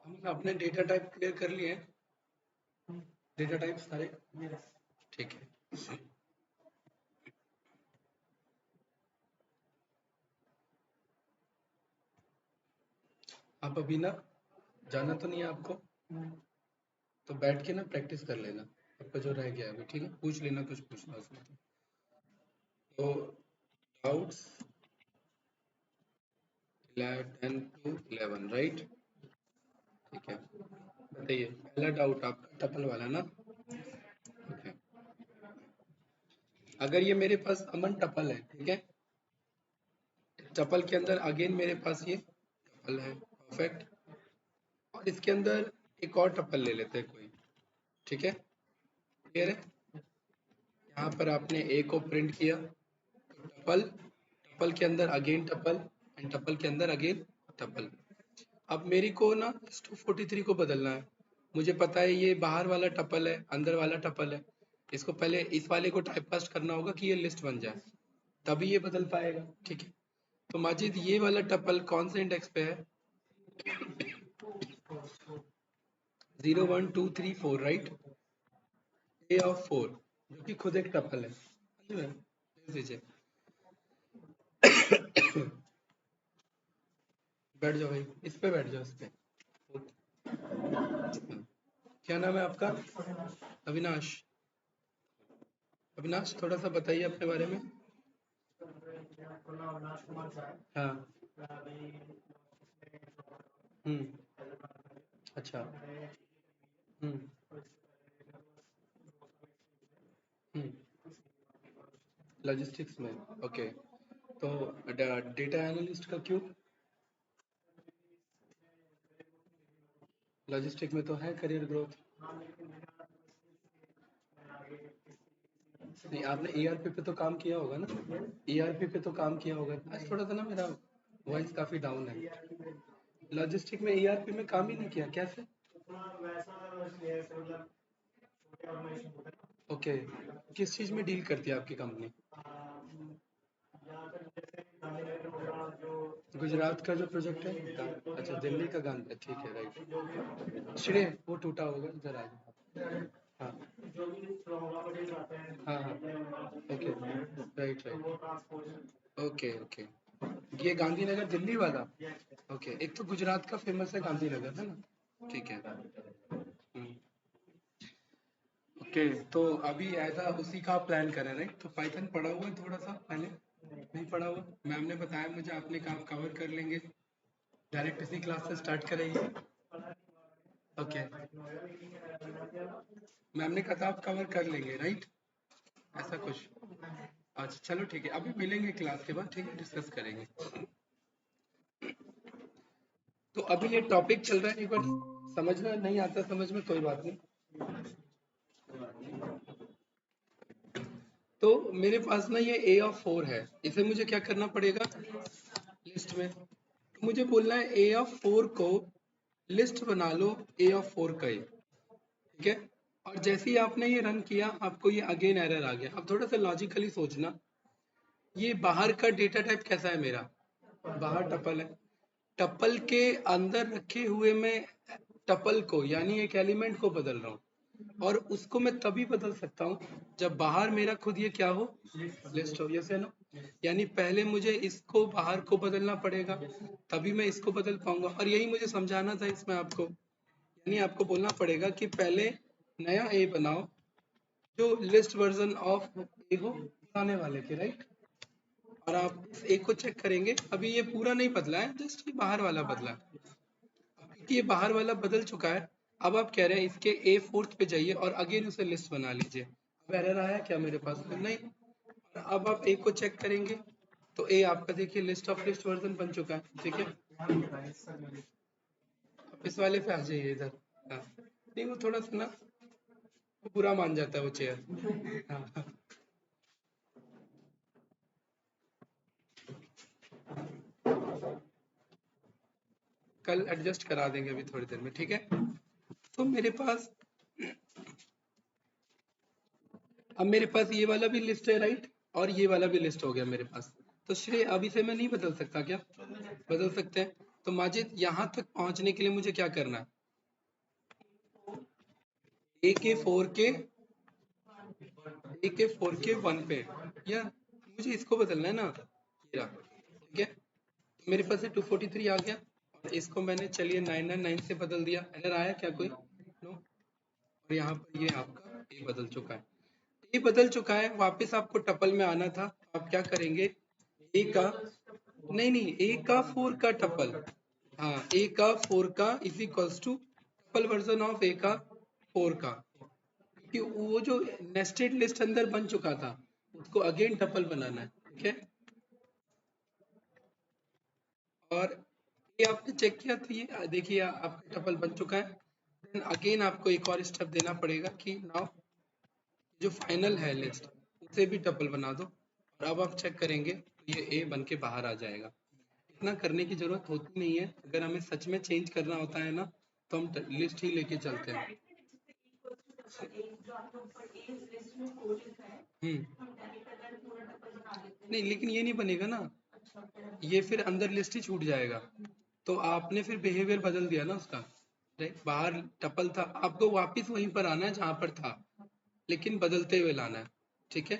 हम अपने data type clear कर लिए हैं, डेटा टाइप सारे ठीक है। आप अभी ना जाना तो नहीं है आपको, तो बैठ के ना प्रैक्टिस कर लेना आपका जो रह गया है अभी, ठीक है, पूछ लेना कुछ पूछना उसमें। तो डाउट्स 10 to 11 राइट, ठीक है। बताइए पहला डाउट आपका टपल वाला ना, ओके। अगर ये मेरे पास अमन टपल है, ठीक है, टपल के अंदर अगेन मेरे पास ये टपल है, परफेक्ट। और इसके अंदर एक और टपल ले लेते हैं कोई, ठीक है, क्लियर है। यहाँ पर आपने ए को प्रिंट किया, टपल, टपल के अंदर अगेन टपल, एंड टपल के अंदर अगेन टपल। अब मेरी को ना 243 को बदलना है। मुझे पता है ये बाहर वाला टपल है, अंदर वाला टपल है। इसको पहले इस वाले को टाइपकास्ट करना होगा कि ये लिस्ट बन जाए, तभी ये बदल पाएगा, ठीक है। तो माजिद ये वाला टपल कौन से इंडेक्स पे है? 0 1 2 3 4 राइट, ए ऑफ 4, जो कि खुद एक टपल है, समझ में? देख लीजिए। बैठ जाओ भाई, इस पे बैठ जाओ, इस पे। क्या नाम है आपका? अविनाश। अविनाश थोड़ा सा बताइए अपने बारे में। हाँ। हम्म। अच्छा। हम्म। हम्म। लॉजिस्टिक्स में, ओके। तो डेटा एनालिस्ट का क्यों? लॉजिस्टिक में तो है करियर ग्रोथ। नहीं, आपने ईआरपी पे तो काम किया होगा ना, ईआरपी पे तो काम किया होगा। आज थोड़ा सा ना मेरा वॉइस काफी डाउन है। लॉजिस्टिक में ईआरपी में काम ही नहीं किया, कैसे? ओके, किस चीज में डील करती है आपकी कंपनी? गुजरात का जो प्रोजेक्ट है, अच्छा दिल्ली का गान, ठीक है, राइट। श्रेय वो टूटा होगा, इधर आ जाओ। हाँ हाँ हाँ, okay, right right, okay okay. ये गांधीनगर दिल्ली वाला, ओके। एक तो गुजरात का फेमस है गांधीनगर, है ना, ठीक है। ओके, तो अभी ऐसा उसी का प्लान करें, राइट। तो पाइथन पढ़ा हुआ है थोड़ा सा पहले, नहीं पढ़ा हुआ? मैम ने बताया मुझे आपने कहा आप कवर कर लेंगे, डायरेक्ट इसी क्लास से स्टार्ट करेंगे। ओके, मैम ने कहा था आप कवर कर लेंगे, राइट, ऐसा कुछ। अच्छा चलो ठीक है, अभी मिलेंगे क्लास के बाद, ठीक है, डिस्कस करेंगे। तो अभी ये टॉपिक चल रहा है, एक बार समझना नहीं आता समझ में, कोई बात नहीं। तो मेरे पास ना ये ए ऑफ 4 है, इसे मुझे क्या करना पड़ेगा लिस्ट में? तो मुझे बोलना है ए ऑफ 4 को लिस्ट बना लो, ए ऑफ 4 का ही, ठीक है। और जैसे ही आपने ये रन किया, आपको ये अगेन एरर आ गया। अब थोड़ा सा लॉजिकली सोचना, ये बाहर का डेटा टाइप कैसा है मेरा? बाहर टपल है, टपल के अंदर रखे हुए मैं टपल को यानी एक एलिमेंट को बदल रहा हूँ, और उसको मैं तभी बदल सकता हूँ जब बाहर मेरा खुद ये क्या हो, लिस्ट हो, यस है ना। यानी पहले मुझे इसको बाहर को बदलना पड़ेगा, तभी मैं इसको बदल पाऊंगा। और यही मुझे समझाना था इसमें आपको, यानी आपको बोलना पड़ेगा कि पहले नया ए बनाओ जो लिस्ट वर्जन ऑफ ए हो पुराने वाले के, राइट। और आप इस एक को चेक करेंगे, अभी ये पूरा नहीं बदला है, जस्ट ये बाहर वाला बदला है। क्योंकि ये बाहर वाला बदल चुका है, अब आप कह रहे हैं इसके ए फोर्थ पे जाइए और अगेन उसे लिस्ट बना लीजिए। अब एरर आया क्या मेरे पास में? नहीं। अब आप ए को चेक करेंगे तो ए आपका देखिए लिस्ट ऑफ लिस्ट वर्जन बन चुका है, ठीक है। अब इस वाले पे आ जाइए इधर। हाँ, नहीं वो थोड़ा सा ना वो बुरा मान जाता है वो चेयर। हाँ हाँ। कल एडजस्ट करा देंगे अभी थोड़ी देर में, ठीक है। तो मेरे पास अब मेरे पास ये वाला भी लिस्ट है, राइट, और ये वाला भी लिस्ट हो गया मेरे पास। तो श्रेय अभी से मैं नहीं बदल सकता क्या? बदल सकते हैं। तो माजिद यहाँ तक पहुंचने के लिए मुझे क्या करना है? ए के 1 पे, या मुझे इसको बदलना है ना, ये रहा, ठीक है। मेरे पास है 243 आ गया, और इसको मैंने चलिए 999 से बदल दिया। एरर आया क्या कोई? नो। और यहाँ पर ये आपका ए बदल चुका है, ए बदल चुका है। वापस आपको टपल में आना था, आप क्या करेंगे? ए का, नहीं नहीं, ए का 4 का टपल, हाँ, ए का 4 का is equals to tuple version of a का 4 का, कि वो जो नेस्टेड लिस्ट अंदर बन चुका था उसको अगेन टपल बनाना है, ठीक है। और ये आपने चेक किया तो ये देखिए आपका टपल बन चुका है। देन अगेन आपको एक और स्टेप देना पड़ेगा कि नाउ जो फाइनल है लिस्ट उसे भी टपल बना दो, और अब आप चेक करेंगे तो ये ए बन के बाहर आ जाएगा। इतना करने की जरूरत होती नहीं है, अगर हमें सच में चेंज करना होता है ना तो हम लिस्ट ही लेके चलते हैं। नहीं, लेकिन ये नहीं बनेगा ना, ये फिर अंदर लिस्ट ही छूट जाएगा। तो आपने फिर बिहेवियर बदल दिया ना उसका, राइट। बाहर टपल था, आपको वापस वहीं पर आना है जहां पर था, लेकिन बदलते हुए लाना है, ठीक है।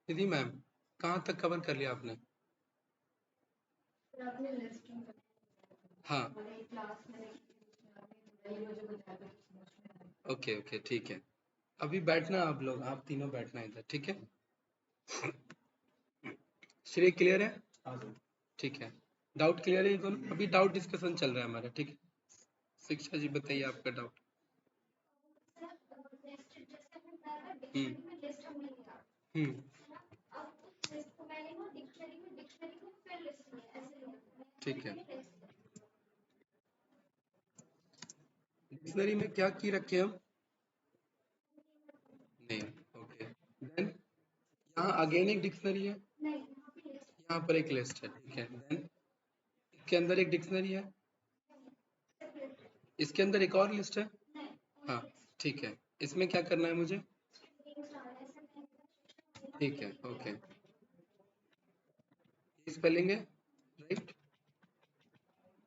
निधि मैम, कहाँ तक कवर कर लिया आपने? हाँ, ओके ओके, ठीक है। अभी बैठना आप लोग, आप तीनों बैठना इधर, ठीक है। श्रेय क्लियर है? ठीक है। डाउट क्लियर है ये दोनों? अभी डाउट डिस्कशन चल रहा है हमारा, ठीक है। शिक्षा जी बताइए आपका डाउट। हम्म हम्म ठीक है। डिक्शनरी में क्या की रखे हम? नहीं, ओके। देन यहाँ अगेन एक डिक्शनरी है, यहाँ पर एक लिस्ट है, ठीक है। देन इसके अंदर एक डिक्शनरी है, इसके अंदर एक और लिस्ट है, हाँ, ठीक है। इसमें क्या करना है मुझे? ठीक है, ओके। स्पेलिंग है, राइट,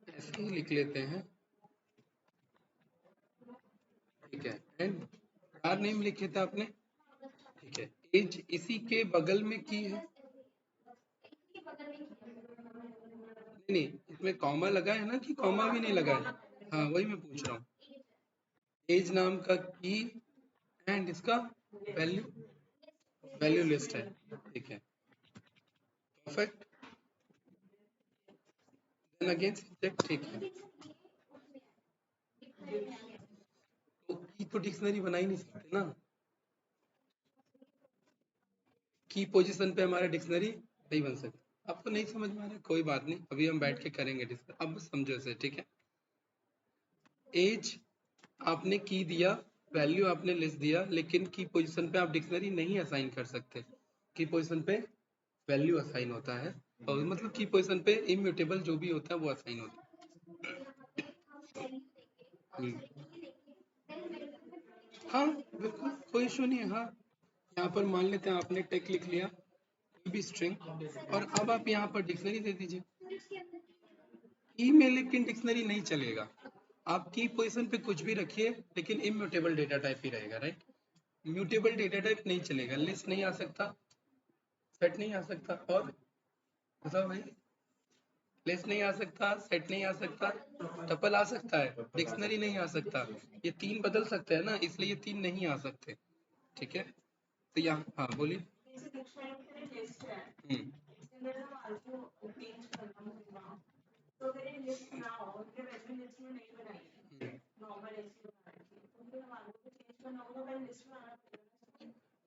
ऐसे ही लिख लेते हैं, ठीक है। एंड कार नेम लिखे थे आपने, ठीक है। एज इसी के बगल में की है, नहीं नहीं, इसमें कॉमा लगा है ना, कि कॉमा भी नहीं लगा है? हाँ, वही मैं पूछ रहा हूँ। एज नाम का की, एंड इसका वैल्यू, वैल्यू लिस्ट है, ठीक है, परफेक्ट। देन अगेन सब्जेक्ट, ठीक है। तो की तो डिक्शनरी बना ही नहीं सकते ना, की पोजीशन पे हमारा डिक्शनरी नहीं बन सकता। आपको नहीं समझ में आ रहा है, कोई बात नहीं, अभी हम बैठ के करेंगे डिस्कस, अब समझो इसे, ठीक है। एज आपने की दिया, वैल्यू आपने लिस्ट दिया, लेकिन की पोजीशन पे आप डिक्शनरी नहीं असाइन कर सकते। की पोजीशन पे वैल्यू असाइन होता है, और मतलब की पोजीशन पे इम्यूटेबल जो भी होता है वो असाइन होता है। हाँ, बिल्कुल कोई इशू नहीं है, हाँ। यहाँ पर मान लेते हैं आपने टेक लिख लिया, कोई भी स्ट्रिंग, और अब आप यहाँ पर डिक्शनरी दे दीजिए। की में लेकिन डिक्शनरी नहीं चलेगा, आप की पोजीशन पे कुछ भी रखिए, लेकिन इम्यूटेबल डेटा टाइप ही रहेगा, राइट। म्यूटेबल डेटा टाइप नहीं चलेगा, लिस्ट नहीं आ सकता, सेट नहीं आ सकता, और बताओ भाई, लिस्ट नहीं आ सकता, सेट नहीं आ सकता, टपल आ सकता है, डिक्शनरी नहीं आ सकता। ये तीन बदल सकते हैं ना, इसलिए ये तीन नहीं आ सकते, ठीक है। तो यहाँ, हाँ बोलिए। हम्म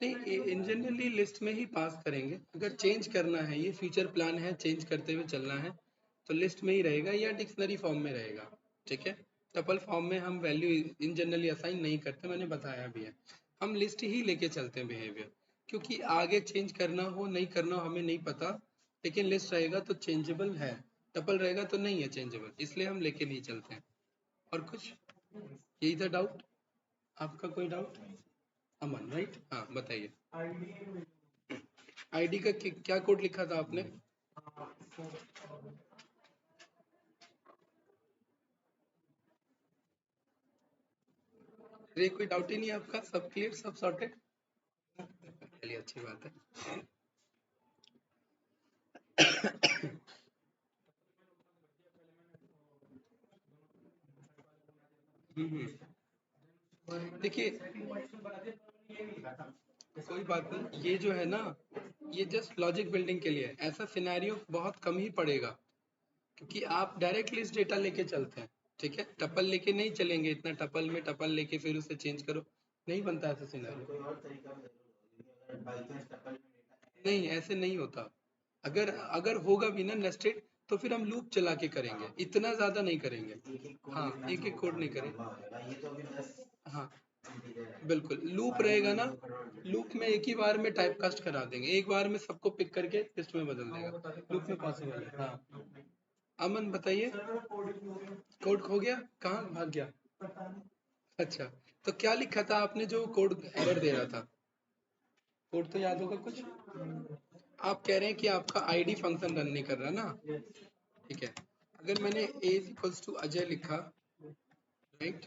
नहीं, इन जनरली लिस्ट में ही पास करेंगे। अगर चेंज करना है, ये फ्यूचर प्लान है, चेंज करते हुए चलना है, तो लिस्ट में ही रहेगा या डिक्शनरी फॉर्म में रहेगा, ठीक है। टपल फॉर्म में हम वैल्यू इन जनरली असाइन नहीं करते, मैंने बताया भी है। हम लिस्ट ही लेके चलते हैं बिहेवियर, क्योंकि आगे चेंज करना हो नहीं करना हो हमें नहीं पता, लेकिन लिस्ट रहेगा तो चेंजेबल है, टपल रहेगा तो नहीं है चेंजेबल, इसलिए हम लेके नहीं चलते हैं। और कुछ, यही था डाउट आपका? कोई डाउट? अमन, राइट, हाँ बताइए। आईडी का क्या कोड लिखा था आपने? अरे कोई डाउट ही नहीं है आपका? सब क्लियर, सब सॉर्टेड? चलिए अच्छी बात है। देखिए कोई बात नहीं, ये जो है ना, ये जस्ट लॉजिक बिल्डिंग के लिए है। ऐसा सिनेरियो बहुत कम ही पड़ेगा, क्योंकि आप डायरेक्ट लिस्ट डेटा लेके चलते हैं। ठीक है, टपल लेके नहीं चलेंगे, इतना टपल में टपल लेके फिर उसे चेंज करो, नहीं बनता ऐसा सिनेरियो। नहीं, ऐसे नहीं होता। अगर अगर होगा भी ना नेस्टेड, तो फिर हम लूप चला के करेंगे, इतना ज्यादा नहीं करेंगे। हाँ, एक एक कोड नहीं करेंगे। हाँ बिल्कुल, लूप रहेगा ना, लूप में एक ही बार में टाइप कास्ट करा देंगे, एक बार में सबको पिक करके लिस्ट में बदल देगा। लूप में पॉसिबल है। हाँ अमन बताइए। कोड खो गया? कहाँ भाग गया? अच्छा, तो क्या लिखा था आपने जो कोड एरर दे रहा था? कोड तो याद होगा कुछ? आप कह रहे हैं कि आपका आईडी फंक्शन रन नहीं कर रहा ना? ठीक है, अगर मैंने a इक्वल्स टू अजय लिखा, राइट,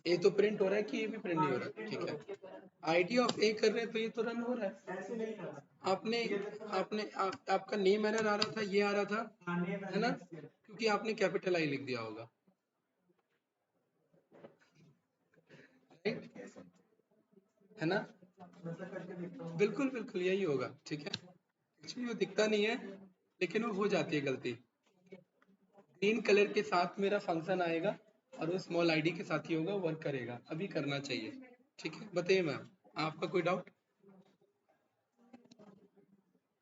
ए तो प्रिंट हो रहा है कि ये भी प्रिंट नहीं हो रहा? ठीक है, आईडी ऑफ ए कर रहे हैं तो ये तो रन हो रहा है। आपने आपका नेम एरर आ रहा था, ये आ रहा था, है ना? क्योंकि आपने कैपिटल आई लिख दिया होगा, राइट, है ना? बिल्कुल बिल्कुल यही होगा। ठीक है, एक्चुअली वो दिखता नहीं है, लेकिन वो हो जाती है गलती। ग्रीन कलर के साथ मेरा फंक्शन आएगा और वो स्मॉल आईडी के साथ ही होगा, वर्क करेगा, अभी करना चाहिए। ठीक है, बताइए मैम, आपका कोई डाउट?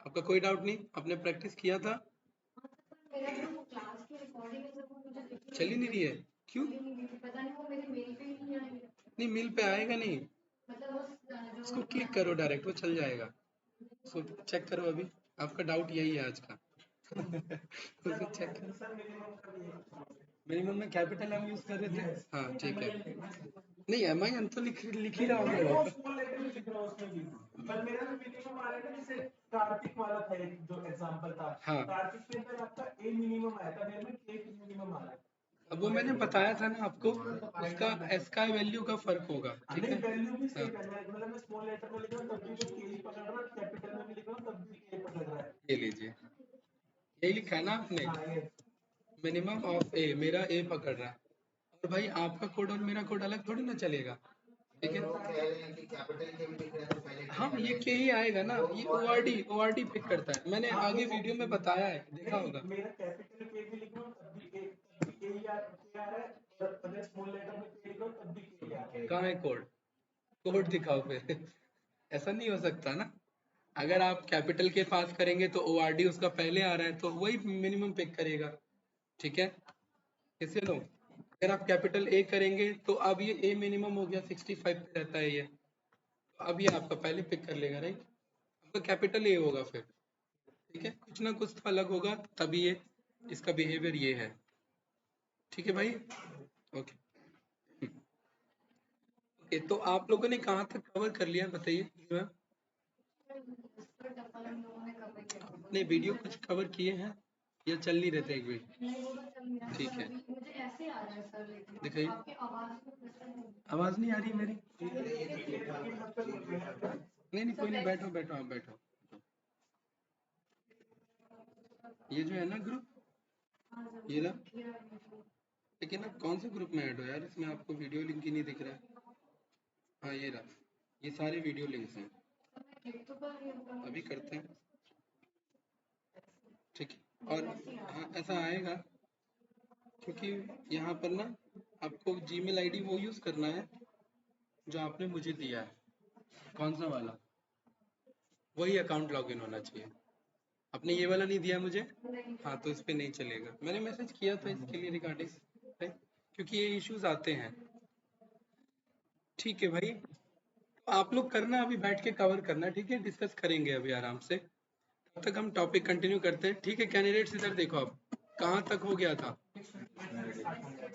आपका कोई डाउट नहीं? आपने प्रैक्टिस किया था? चल ही नहीं रही है? क्यों? नहीं, मेल पे आएगा नहीं, उसको क्लिक करो डायरेक्ट, वो चल जाएगा। उसको चेक करो अभी, आपका डाउट यही है आज का। उसको चेक करो। मिनिमम में कैपिटल एम यूज कर रहे थे? हाँ ठीक है। नहीं, एम आई एन तो लिख ही रहा हूँ। पर मेरा जो मिनिमम आ रहा है ना, जैसे कार्तिक वाला था एक जो एग्जांपल था, हाँ, कार्तिक के अंदर आपका ए मिनिमम आया था, मेरे में के मिनिमम आ रहा है। अब वो मैंने बताया था ना आपको, उसका एस का वैल्यू का फर्क होगा। ठीक है, वैल्यू भी सेम है, मतलब मैं स्मॉल लेटर में लिख रहा हूं तब भी वो के ही पकड़ रहा है, कैपिटल में भी लिख रहा हूं तब भी के पकड़ रहा है। ये लीजिए, यही लिखा है ना आपने, मिनिमम ऑफ ए, मेरा ए पकड़ रहा है। और भाई आपका कोड और मेरा कोड अलग थोड़ी ना चलेगा। ठीक है, हाँ ये के ही आएगा ना, ये ओआरडी पिक करता है, मैंने आगे वीडियो में बताया है, देखा होगा। मेरा कैपिटल के भी लिख रहा हूं तब भी के ही आ रहा है, और अगर स्मॉल लेटर में के लिख रहा हूं तब भी के आ रहा है। कहाँ है कोड? कोड दिखाओ फिर। ऐसा नहीं हो सकता ना, अगर आप कैपिटल के पास करेंगे तो ओआरडी उसका पहले आ रहा है, तो वही मिनिमम पिक करेगा। ठीक है, इसे लो, अगर आप कैपिटल ए करेंगे तो अब ये ए मिनिमम हो गया, 65 पे रहता है ये, तो अब ये आपका पहले पिक कर लेगा, राइट, आपका कैपिटल ए होगा फिर। ठीक है, कुछ ना कुछ तो अलग होगा, तभी ये इसका बिहेवियर ये है। ठीक है भाई, ओके। ओके, तो आप लोगों ने कहाँ तक कवर कर लिया बताइए मैम? अपने वीडियो कुछ कवर किए हैं या चल नहीं रहे थे एक भी? ठीक है, दिखाइए, आवाज नहीं आ रही मेरी? नहीं नहीं, कोई नहीं, बैठो बैठो, आप बैठो। ये जो है ना ग्रुप, ये ना, लेकिन आप कौन से ग्रुप में ऐड हो यार? इसमें आपको वीडियो लिंक ही नहीं दिख रहा है। हाँ ये रहा, ये सारे वीडियो लिंक्स हैं, अभी करते हैं। ठीक है, और हाँ ऐसा आएगा, क्योंकि यहाँ पर ना आपको जीमेल आईडी वो यूज करना है जो आपने मुझे दिया है। कौन सा वाला? वही अकाउंट लॉगिन होना चाहिए। आपने ये वाला नहीं दिया मुझे, हाँ तो इस पे नहीं चलेगा। मैंने मैसेज किया था इसके लिए रिगार्डिंग, क्योंकि ये इश्यूज आते हैं। ठीक है भाई, तो आप लोग करना, अभी बैठ के कवर करना, ठीक है, डिस्कस करेंगे अभी आराम से, तब तक हम टॉपिक कंटिन्यू करते हैं। ठीक है, कैंडिडेट्स इधर देखो, आप कहाँ तक हो गया था?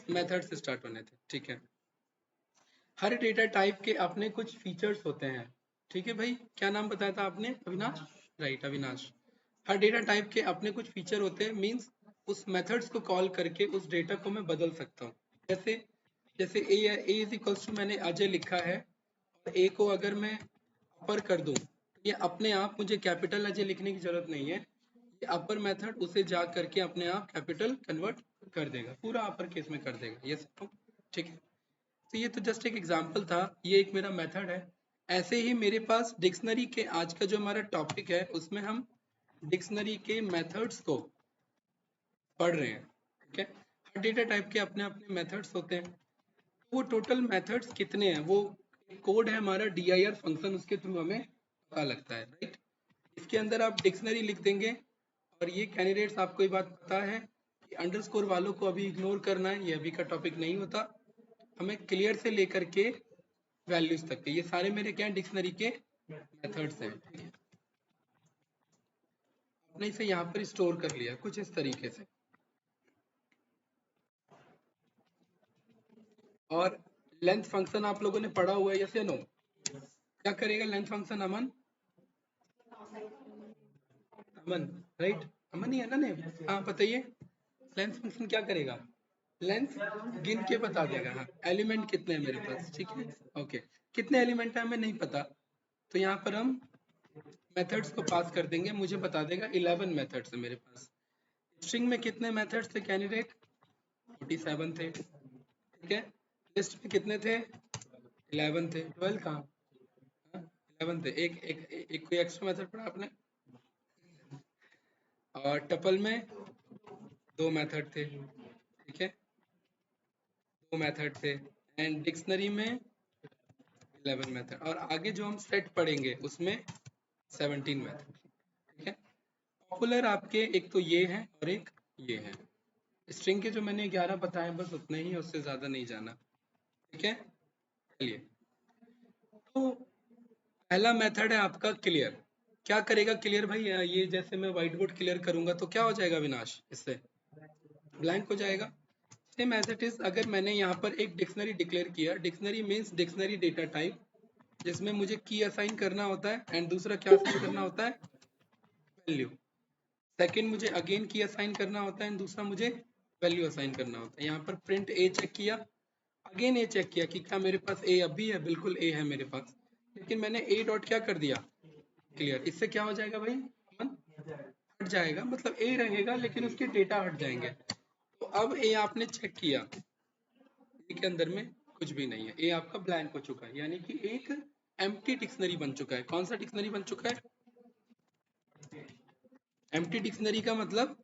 मेथड से स्टार्ट होने थे। ठीक है, हर डेटा टाइप के अपने कुछ फीचर्स होते हैं। ठीक है भाई, क्या नाम बताया था आपने? अविनाश, राइट, अविनाश। हर डेटा टाइप के अपने कुछ फीचर होते हैं, मींस उस मेथड्स को कॉल करके उस डेटा को मैं बदल सकता हूँ। जैसे जैसे ए है, ए इज इक्वल्स टू मैंने अजय लिखा है और ए को अगर मैं अपर कर दूं तो ये अपने आप मुझे कैपिटल अजय लिखने की जरूरत नहीं है, ये अपर मेथड उसे जा करके अपने आप कैपिटल कन्वर्ट कर देगा, पूरा अपर केस में कर देगा ये सब। ठीक है, तो ये तो जस्ट एक एग्जांपल था, ये एक मेरा मेथड है। ऐसे ही मेरे पास डिक्शनरी के आज का जो हमारा टॉपिक है उसमें हम डिक्शनरी के मेथड्स को पढ़ रहे हैं। ठीक है, हर डेटा टाइप के अपने अपने मेथड्स होते हैं, तो वो टोटल मेथड्स कितने हैं वो कोड है हमारा dir फंक्शन, उसके थ्रू हमें पता लगता है, राइट। इसके अंदर आप डिक्शनरी लिख देंगे और ये कैंडिडेट्स आपको ये बात पता है कि अंडरस्कोर वालों को अभी इग्नोर करना है, ये अभी का टॉपिक नहीं होता, हमें क्लियर से लेकर के वैल्यूज तक के ये सारे मेरे क्या डिक्शनरी के मेथड्स हैं। ठीक है, आपने इसे यहाँ पर स्टोर कर लिया कुछ इस तरीके से। और लेंथ फंक्शन आप लोगों ने पढ़ा हुआ है, यस या नो? क्या करेगा लेंथ फंक्शन? अमन, अमन, राइट, अमन ही है ना नेम? हाँ बताइए, लेंथ फंक्शन क्या करेगा? लेंथ गिन के बता देगा। हाँ, एलिमेंट कितने हैं मेरे पास, ठीक है, ओके, कितने एलिमेंट है हमें नहीं पता, तो यहाँ पर हम मेथड्स को पास कर देंगे, मुझे बता देगा 11 मेथड्स है मेरे पास। स्ट्रिंग में कितने मेथड्स थे कैंडिडेट? 47 थे। ठीक है, लिस्ट में कितने थे? 11 थे। 12 कहाँ? 11 थे। एक कोई एक्स्ट्रा मेथड पढ़ा आपने? और टपल में 2 मेथड थे। ठीक है, 2 मेथड थे। एंड डिक्शनरी में 11 मेथड, और आगे जो हम सेट पढ़ेंगे उसमें 17 मेथड। ठीक है, पॉपुलर आपके एक तो ये है और एक ये है। स्ट्रिंग के जो मैंने 11 बताए बस उतने ही, उससे ज्यादा नहीं जाना। ठीक है, चलिए, तो पहला मेथड है आपका क्लियर। क्या करेगा क्लियर भाई? ये जैसे मैं व्हाइट बोर्ड क्लियर करूंगा तो क्या हो जाएगा विनाश? इससे ब्लैंक हो जाएगा। सेम एज इट इज, अगर मैंने यहाँ पर एक डिक्शनरी डिक्लेयर किया, dictionary means dictionary data type, जिसमें मुझे की असाइन करना होता है एंड दूसरा क्या असाइन करना होता है? वैल्यू। सेकंड मुझे अगेन की असाइन करना होता है एंड दूसरा मुझे वैल्यू असाइन करना होता है। यहाँ पर प्रिंट ए चेक किया, अगेन ए चेक किया कि क्या मेरे पास ए अब भी है, बिल्कुल ए है मेरे पास, लेकिन मैंने ए डॉट क्या कर दिया? क्लियर। इससे क्या हो जाएगा भाई? मन हट जाएगा, मतलब ए रहेगा लेकिन उसके डेटा हट जाएंगे। तो अब ए आपने चेक किया, ए के अंदर में कुछ भी नहीं है, ए आपका ब्लैंक हो चुका है, यानी कि एक एम्प्टी डिक्शनरी बन चुका है। कौन सा डिक्शनरी बन चुका है? एम्प्टी डिक्शनरी का मतलब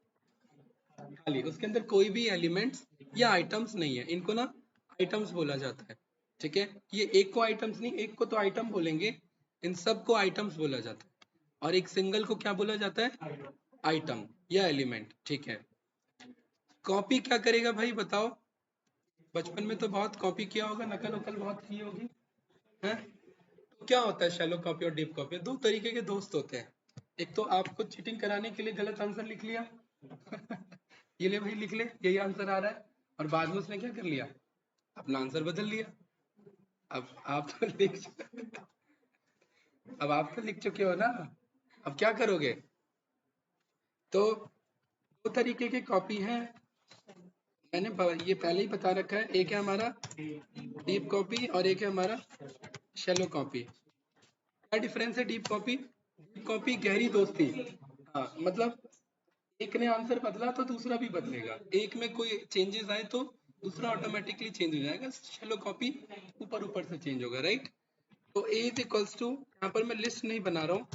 खाली, उसके अंदर कोई भी एलिमेंट्स या आइटम्स नहीं है, इनको ना आइटम्स बोला जाता है। ठीक है, ये एक को आइटम्स नहीं, एक को तो आइटम बोलेंगे, इन सब को आइटम्स बोला जाता है, और एक सिंगल को क्या बोला जाता है? आइटम या एलिमेंट। ठीक है, कॉपी क्या करेगा भाई बताओ? बचपन में तो बहुत कॉपी किया होगा, नकल उकल बहुत की होगी, है? तो क्या होता है शैलो कॉपी और डीप कॉपी? दो तरीके के दोस्त होते हैं, एक तो आपको चीटिंग कराने के लिए गलत आंसर लिख लिया ये ले भाई लिख ले, यही आंसर आ रहा है, और बाद में उसने क्या कर लिया? अपना आंसर बदल लिया। अब आप तो लिख अब आप तो लिख चुके हो ना, अब क्या करोगे? तो दो तरीके की कॉपी है, मैंने ये पहले ही बता रखा है, एक है हमारा डीप कॉपी और एक है हमारा शैलो कॉपी। क्या डिफरेंस है डीप कॉपी? डीप कॉपी गहरी दोस्ती, हाँ, मतलब एक ने आंसर बदला तो दूसरा भी बदलेगा, एक में कोई चेंजेस आए तो दूसरा ऑटोमेटिकली चेंज हो जाएगा। शैलो कॉपी ऊपर ऊपर से चेंज होगा, राइट। तो ए इज इक्वल्स टू, यहाँ पर मैं लिस्ट नहीं बना रहा हूँ,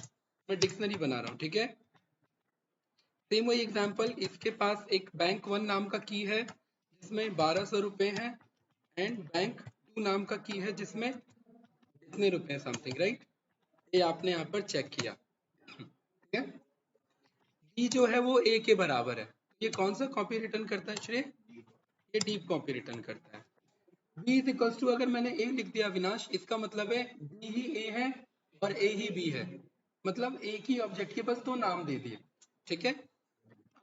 मैं डिक्शनरी बना रहा हूँ। ठीक है, सेम वही एग्जांपल, इसके पास एक बैंक 1 नाम का की है जिसमें 1200 रुपए हैं, एंड बैंक 2 नाम का की है जिसमें इतने रुपए समथिंग, राइट। ये आपने यहाँ पर चेक किया। ठीक है, बी जो है वो ए के बराबर है, ये कौन सा कॉपी रिटर्न करता है श्रेय? ये डीप कॉपी रिटर्न करता है। बी इज इक्वल्स टू, अगर मैंने ए लिख दिया विनाश, इसका मतलब है बी ही ए है और ए ही बी है, मतलब एक ही ऑब्जेक्ट के बस दो नाम दे दिए। ठीक है,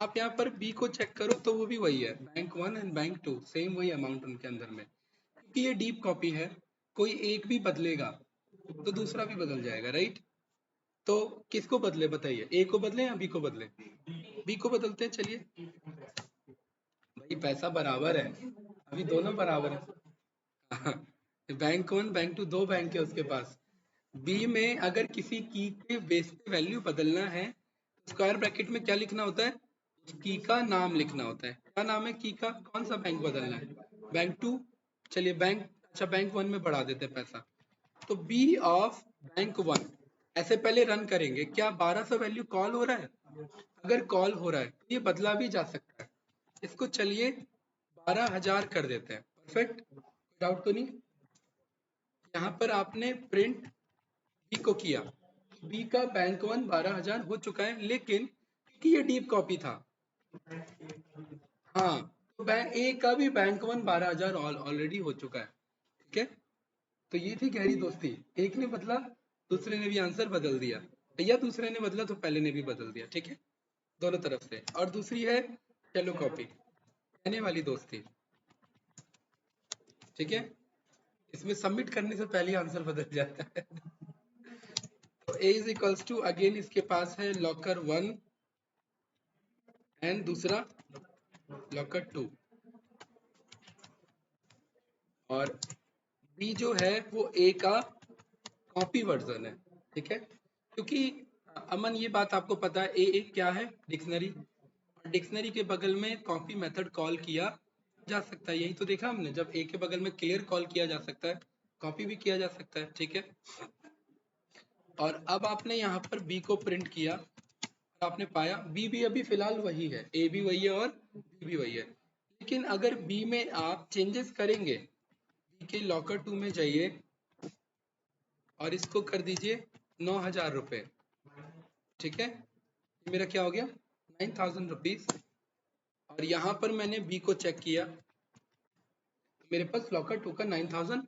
आप यहाँ पर बी को चेक करो तो वो भी वही है, बैंक 1 एंड बैंक 2 सेम वही अमाउंट उनके अंदर में, क्योंकि ये डीप कॉपी है, कोई एक भी बदलेगा तो दूसरा भी बदल जाएगा, राइट। तो किसको बदले बताइए, ए को बदले या बी को बदले? बी को बदलते हैं, चलिए भाई, पैसा बराबर है, अभी दोनों बराबर है। बैंक 1 बैंक 2 दो बैंक है उसके पास। बी में अगर किसी की के बेस पे वैल्यू बदलना है तो स्क्वायर ब्रैकेट में क्या लिखना होता है, उस की का नाम लिखना होता है। क्या नाम है की का, कौन सा बैंक बदलना है, बैंक 2। चलिए बैंक, अच्छा बैंक 1 में बढ़ा देते हैं पैसा। तो बी ऑफ बैंक 1 ऐसे पहले रन करेंगे, क्या 1200 वैल्यू कॉल हो रहा है? अगर कॉल हो रहा है तो ये बदला भी जा सकता है। इसको चलिए 12,000 कर देते हैं। परफेक्ट, डाउट तो नहीं? यहाँ पर आपने प्रिंट बी को किया, बी का बैंक 1 12,000 हो चुका है, लेकिन क्योंकि ये डीप कॉपी था, हाँ, तो बैंक ए का भी बैंक 1 12,000 ऑलरेडी हो चुका है। ठीक है, तो ये थी गहरी दोस्ती। एक ने बदला, दूसरे ने भी आंसर बदल दिया, या दूसरे ने बदला तो पहले ने भी बदल दिया। ठीक है, दोनों तरफ से। और दूसरी है चलो कॉपी, कहने वाली दोस्ती। ठीक है, इसमें सबमिट करने से पहले आंसर बदल जाता है। तो a is equals to, again इसके पास है लॉकर 1 एंड दूसरा लॉकर 2, और b जो है वो a का कॉपी वर्जन है। ठीक है, क्योंकि अमन ये बात आपको पता है, ए एक क्या है, डिक्शनरी, और डिक्शनरी के बगल में कॉपी मेथड कॉल किया जा सकता है। यही तो देखा हमने, जब ए के बगल में क्लियर कॉल किया जा सकता है, कॉपी भी किया जा सकता है। ठीक है, और अब आपने यहाँ पर बी को प्रिंट किया और आपने पाया बी भी अभी फिलहाल वही है, ए भी वही है और बी भी वही है। लेकिन अगर बी में आप चेंजेस करेंगे, बी के लॉकर 2 में जाइए और इसको कर दीजिए 9,000 रुपये। ठीक है, मेरा क्या हो गया 9,000 रुपीज, और यहाँ पर मैंने बी को चेक किया, मेरे पास लॉकर 2 का 9,000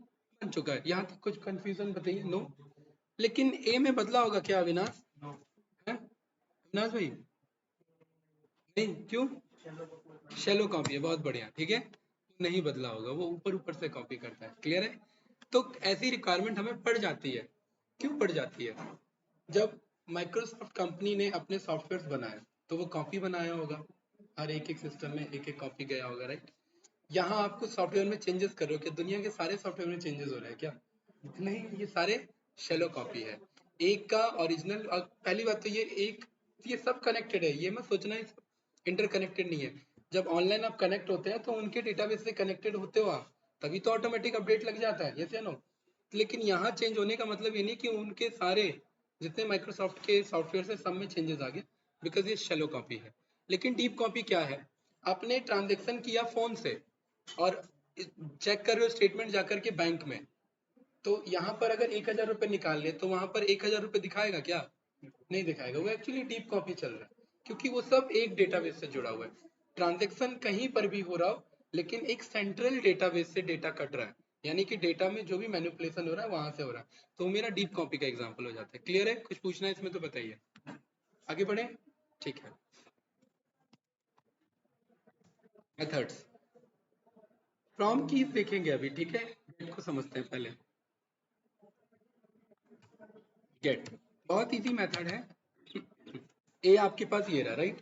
बन चुका है। यहाँ तक कुछ कंफ्यूजन बताइए? नो। लेकिन ए में बदला होगा क्या अविनाश? है अविनाश भाई? नहीं, क्यों? शैलो कॉपी है, बहुत बढ़िया। ठीक है, नहीं बदला होगा, वो ऊपर ऊपर से कॉपी करता है। क्लियर है? तो ऐसी रिक्वायरमेंट हमें पड़ जाती है। क्यों पड़ जाती है? जब माइक्रोसॉफ्ट कंपनी ने अपने सॉफ्टवेयर बनाए तो वो कॉपी बनाया होगा, हर एक एक सिस्टम में एक एक कॉपी गया होगा, राइट? यहाँ आपको सॉफ्टवेयर में चेंजेस कर रहे हो कि दुनिया के सारे सॉफ्टवेयर में चेंजेस हो रहे हैं क्या? नहीं, ये सारे शेलो कॉपी है। एक का ओरिजिनल, और पहली बात तो ये सब कनेक्टेड है, ये मत सोचना ये सब इंटरकनेक्टेड नहीं है। जब ऑनलाइन आप कनेक्ट होते हैं तो उनके डेटाबेस से कनेक्टेड होते हो आप, तभी तो ऑटोमेटिक अपडेट लग जाता है, यस या नो? लेकिन यहाँ चेंज होने का मतलब ये नहीं कि उनके सारे जितने माइक्रोसॉफ्ट के सॉफ्टवेयर है सब में चेंजेस आ गए, बिकॉज ये शेलो कॉपी है। लेकिन डीप कॉपी क्या है? आपने ट्रांजेक्शन किया फोन से और चेक कर रहे हो स्टेटमेंट जाकर के बैंक में, तो यहाँ पर अगर 1,000 रुपए निकाल ले तो वहां पर 1,000 रुपए दिखाएगा क्या? नहीं दिखाएगा। वो एक्चुअली डीप कॉपी चल रहा है, क्योंकि वो सब एक डेटाबेस से जुड़ा हुआ है। ट्रांजेक्शन कहीं पर भी हो रहा हो, लेकिन एक सेंट्रल डेटाबेस से डेटा कट रहा है, यानी कि डेटा में जो भी मैनिपुलेशन हो रहा है वहां से हो रहा है। तो मेरा डीप कॉपी का एग्जाम्पल हो जाता है। क्लियर है? कुछ पूछना है इसमें तो बताइए, आगे बढ़े। ठीक है, मेथड्स, फ्रॉम कीज देखेंगे अभी। ठीक है, गेट को समझते हैं पहले। गेट बहुत इजी मेथड है। ए आपके पास ये रहा, राइट?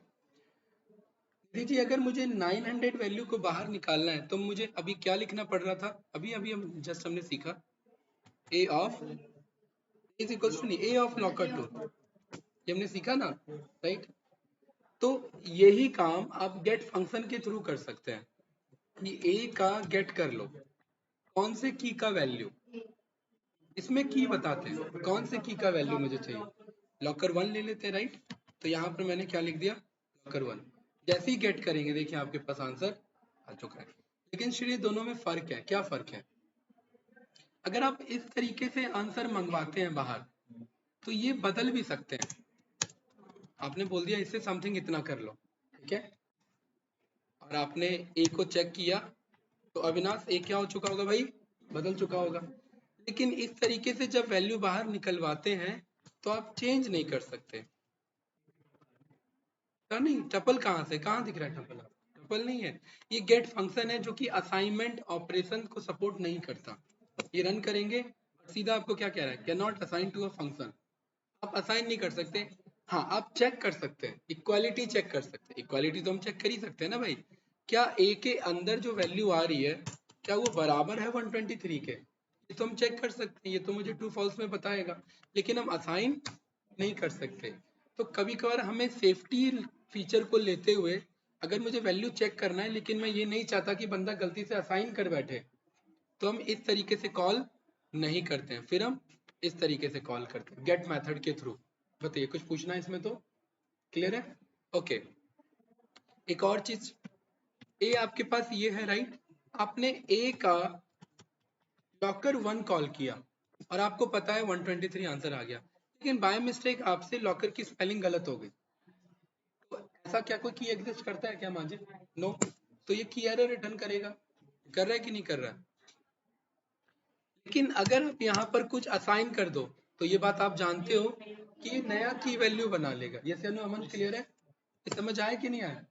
दीजिए, अगर मुझे 900 वैल्यू को बाहर निकालना है तो मुझे अभी क्या लिखना पड़ रहा था? अभी अभी हम जस्ट हमने सीखा ए ऑफ इज इक्वल्स टू, नहीं, ए ऑफ लॉकर 2, ये हमने सीखा ना, राइट? तो यही काम आप गेट फंक्शन के थ्रू कर सकते हैं कि ए का गेट कर लो, कौन से की का वैल्यू, इसमें की बताते हैं कौन से की का वैल्यू मुझे चाहिए। लॉकर 1 ले लेते हैं, राइट? तो यहाँ पर मैंने क्या लिख दिया, लॉकर 1। जैसे ही गेट करेंगे देखिए आपके पास आंसर आ चुका है। लेकिन श्री दोनों में फर्क है, क्या फर्क है? अगर आप इस तरीके से आंसर मंगवाते हैं बाहर तो ये बदल भी सकते हैं। आपने बोल दिया इससे समथिंग इतना कर लो, ठीक है, और आपने ए को चेक किया तो अविनाश ए क्या हो चुका होगा भाई? बदल चुका होगा। लेकिन इस तरीके से जब वैल्यू बाहर निकलवाते हैं तो आप चेंज नहीं कर सकते। नहीं, टपल कहाँ से, कहाँ दिख रहा है टपल? टपल नहीं है, ये गेट फंक्शन है जो कि असाइनमेंट ऑपरेशन को सपोर्ट नहीं करता। ये रन करेंगे, सीधा आपको क्या कह रहा है, can not assign to a function. आप असाइन नहीं कर सकते। हाँ, आप चेक कर सकते हैं, इक्वालिटी चेक कर सकते हैं। इक्वालिटी तो हम चेक कर ही सकते हैं ना भाई, क्या ए के अंदर जो वैल्यू आ रही है क्या वो बराबर है 123 के? ये तो हम चेक कर सकते हैं, ये तो मुझे ट्रू फॉल्स में बताएगा, लेकिन हम असाइन नहीं कर सकते। तो कभी कभार हमें सेफ्टी फीचर को लेते हुए अगर मुझे वैल्यू चेक करना है लेकिन मैं ये नहीं चाहता कि बंदा गलती से असाइन कर बैठे, तो हम इस तरीके से कॉल नहीं करते हैं, फिर हम इस तरीके से कॉल करते हैं गेट मेथड के थ्रू। बताइए, कुछ पूछना है इसमें? तो क्लियर है? ओके। एक और चीज, ए आपके पास ये है राइट, आपने ए का लॉकर 1 कॉल किया और आपको पता है 123 आंसर आ गया, लेकिन बाय मिस्टेक आपसे लॉकर की स्पेलिंग गलत हो गई, तो ऐसा क्या कोई की एग्जिस्ट करता है क्या माजिद? नो। तो ये की एरर रिटर्न करेगा, कर रहा है कि नहीं कर रहा है? लेकिन अगर आप यहाँ पर कुछ असाइन कर दो तो ये बात आप जानते हो कि ये नया की वैल्यू बना लेगा। ये से अमन क्लियर है? ये समझ आया कि नहीं आया?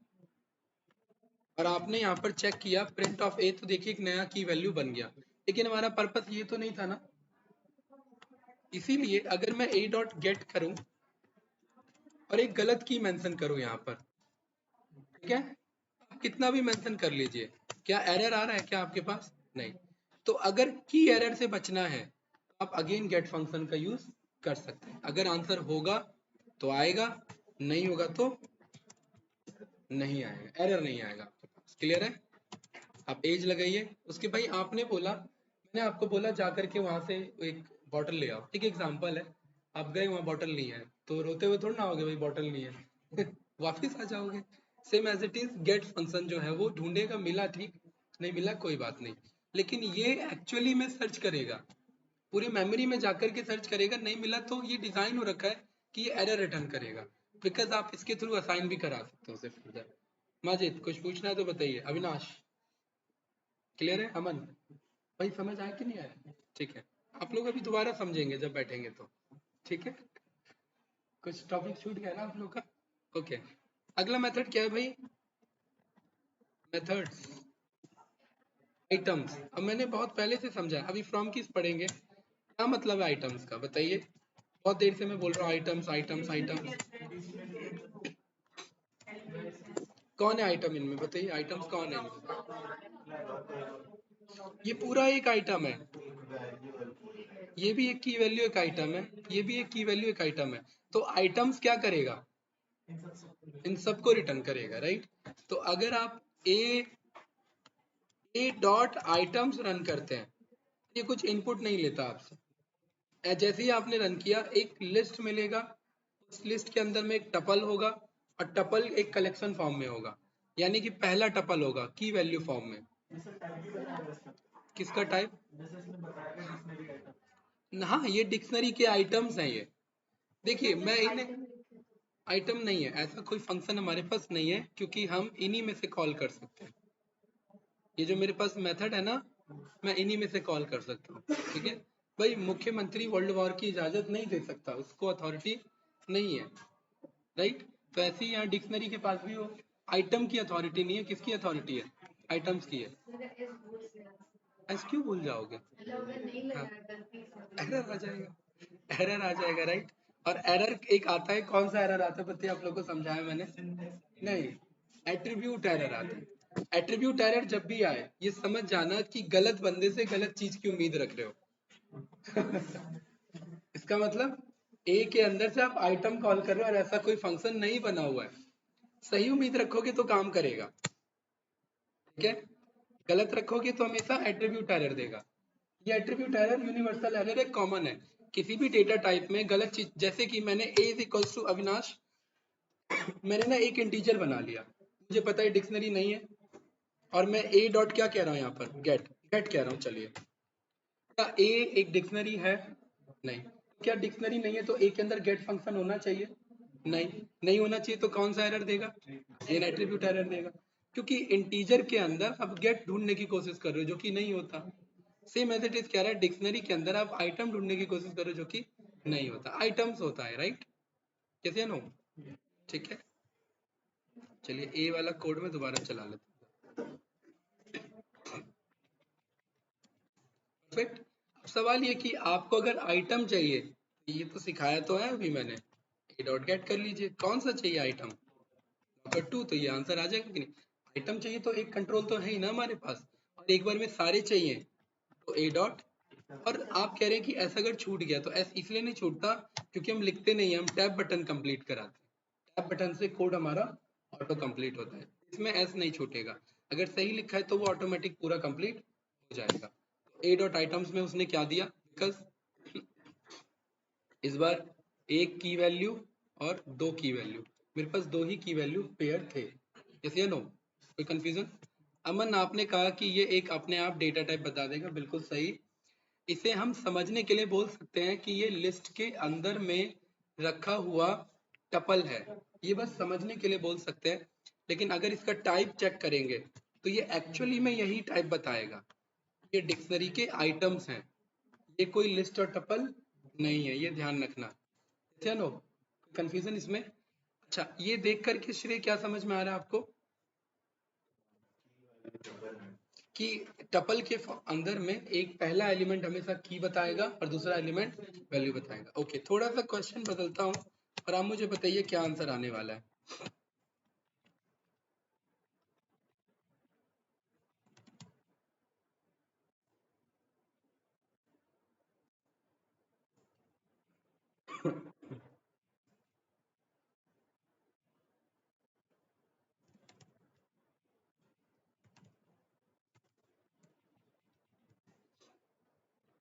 और आपने यहाँ पर चेक किया प्रिंट ऑफ ए, तो देखिए एक नया की वैल्यू बन गया, लेकिन हमारा पर्पस ये तो नहीं था ना। इसीलिए अगर मैं ए डॉट गेट करूं और एक गलत की मेंशन करूं यहाँ पर, ठीक है, आप कितना भी मेंशन कर लीजिए, क्या एरर आ रहा है क्या आपके पास? नहीं। तो अगर की एरर से बचना है तो आप अगेन गेट फंक्शन का यूज कर सकते हैं। अगर आंसर होगा तो आएगा, नहीं होगा तो नहीं आएगा, एरर नहीं आएगा आपके पास। क्लियर है? आप एज लगाइए उसके। भाई आपने बोला, मैंने आपको बोला जाकर के वहां से एक बॉटल ले आओ, ठीक एग्जांपल है, आप गए वहां बॉटल नहीं है तो रोते हुए थोड़ा ना आओगे भाई बॉटल नहीं है वापिस आ जाओगे। Same as it is get function जो है वो ढूंढेगा, मिला ठीक, नहीं मिला कोई बात नहीं, लेकिन ये एक्चुअली में सर्च करेगा, पूरी मेमोरी में जाकर के सर्च करेगा, नहीं मिला तो ये डिजाइन हो रखा है कि ये एरर रिटर्न करेगा, बिकॉज आप इसके थ्रू असाइन भी करा सकते हो उसे फर्दर। माजिद कुछ पूछना है तो बताइए। अविनाश क्लियर है? अमन भाई समझ आया कि नहीं आया? ठीक है, आप लोग अभी दोबारा समझेंगे जब बैठेंगे तो, ठीक है। कुछ टॉपिक छूट गया ना आप लोग का? ओके। अगला मेथड क्या है भाई? Methods, items. अब मैंने बहुत पहले से समझा है, अभी फ्रॉम किस पढ़ेंगे, क्या मतलब है आइटम्स का बताइए। बहुत देर से मैं बोल रहा हूँ आइटम्स आइटम्स आइटम्स। कौन है आइटम इनमें? बताइए आइटम्स कौन है इनमें? ये पूरा एक आइटम है, ये भी एक की वैल्यू एक आइटम है, ये भी एक की वैल्यू एक आइटम है। तो आइटम्स क्या करेगा? इन सबको रिटर्न करेगा, राइट। तो अगर आप ए डॉट आइटम्स रन करते हैं, ये कुछ इनपुट नहीं लेता आपसे, जैसे ही आपने रन किया एक लिस्ट मिलेगा, उस लिस्ट के अंदर में एक टपल होगा और टपल एक कलेक्शन फॉर्म में होगा, यानी कि पहला टपल होगा की वैल्यू फॉर्म में। किसका टाइप? हाँ, ये डिक्शनरी के आइटम्स हैं ये। देखिए मैं इन्हें, आइटम नहीं है, ऐसा कोई फंक्शन हमारे पास नहीं है, क्योंकि हम इन्हीं में से कॉल कर सकते हैं। ये जो मेरे पास मेथड है ना, मैं इन्हीं में से कॉल कर सकता हूँ, ठीक है। भाई मुख्यमंत्री वर्ल्ड वॉर की इजाजत नहीं दे सकता, उसको अथॉरिटी नहीं है, राइट। तो ऐसे ही यहाँ डिक्शनरी के पास भी हो, आइटम की अथॉरिटी नहीं है, किसकी अथॉरिटी है? आइटम्स की है। ऐसे क्यों भूल जाओगे? हाँ, एरर आ जाएगा, एरर आ जाएगा, राइट। और एरर एक आता है, कौन सा एरर आता है पता है आप लोगों को? समझाया मैंने? नहीं, एट्रीब्यूट एरर आता है। एट्रीब्यूट एरर जब भी आए ये समझ जाना कि गलत बंदे से गलत चीज की उम्मीद रख रहे हो इसका मतलब ए के अंदर से आप आइटम कॉल कर रहे हो और ऐसा कोई फंक्शन नहीं बना हुआ है, सही उम्मीद रखोगे तो काम करेगा, ठीक है। गलत रखोगे तो हमेशा एट्रीब्यूट एरर देगा। ये एट्रीब्यूट एरर यूनिवर्सल एरर एक कॉमन है, किसी भी डेटा टाइप में गलत चीज, जैसे कि मैंने a is equals to Avinash, मैंने ना एक इंटीजर बना लिया, मुझे पता है डिक्शनरी नहीं है, और मैं a डॉट क्या कह रहा हूँ यहाँ पर, गेट, गेट कह रहा हूँ। चलिए, क्या a एक डिक्शनरी है? नहीं। क्या डिक्शनरी नहीं है तो a के अंदर गेट फंक्शन होना चाहिए? नहीं, नहीं होना चाहिए, तो कौन सा एरर देगा? ये एट्रीब्यूट एरर देगा, क्योंकि इंटीजर के अंदर आप गेट ढूंढने की कोशिश कर रहे हो जो कि नहीं होता। सेम एज इट इज कह रहा है, डिक्शनरी के अंदर आप आइटम ढूंढने की कोशिश कर रहे हो जो कि नहीं होता, आइटम्स होता है, राइट। कैसे नो? ठीक है। चलिए ए वाला कोड में दोबारा चला लेते हैं। परफेक्ट। अब सवाल ये कि आपको अगर आइटम चाहिए, ये तो सिखाया तो है अभी मैंने, ए डॉट गेट कर लीजिए, कौन सा चाहिए आइटम? नंबर 2, तो ये आंसर आ जाएगा कि नहीं? आइटम चाहिए तो एक कंट्रोल तो है ही ना हमारे पास, और और एक बार में सारे चाहिए तो ए डॉट। और आप कह रहे हैं कि ऐसा अगर छूट गया तो एस इसलिए नहीं छूटता क्योंकि हम लिखते नहीं है, हम टैब बटन कंप्लीट कराते हैं। टैब बटन से कोड हमारा ऑटो कंप्लीट होता है, इसमें एस नहीं छूटेगा। अगर सही लिखा है तो वो ऑटोमेटिक पूरा कंप्लीट हो जाएगा। ए डॉट आइटम्स में उसने क्या दिया, बिकॉज इस बार एक की वैल्यू और दो की वैल्यू, मेरे पास दो ही की वैल्यू पेयर थे। यस या नो, कोई कंफ्यूजन? अमन आपने कहा कि ये एक अपने आप डेटा टाइप बता देगा, बिल्कुल सही। इसे हम समझने के लिए बोल सकते हैं कि ये लिस्ट के अंदर में रखा हुआ टपल है, ये बस समझने के लिए बोल सकते हैं। लेकिन अगर इसका टाइप चेक करेंगे तो ये एक्चुअली में यही टाइप बताएगा। ये डिक्शनरी के आइटम्स हैं, ये कोई लिस्ट और टपल नहीं है, ये ध्यान रखना। चलो, कंफ्यूजन इसमें? अच्छा, ये देख करके श्रेय क्या समझ में आ रहा है आपको कि टपल के अंदर में एक पहला एलिमेंट हमेशा की बताएगा और दूसरा एलिमेंट वैल्यू बताएगा। ओके, थोड़ा सा क्वेश्चन बदलता हूँ और आप मुझे बताइए क्या आंसर आने वाला है।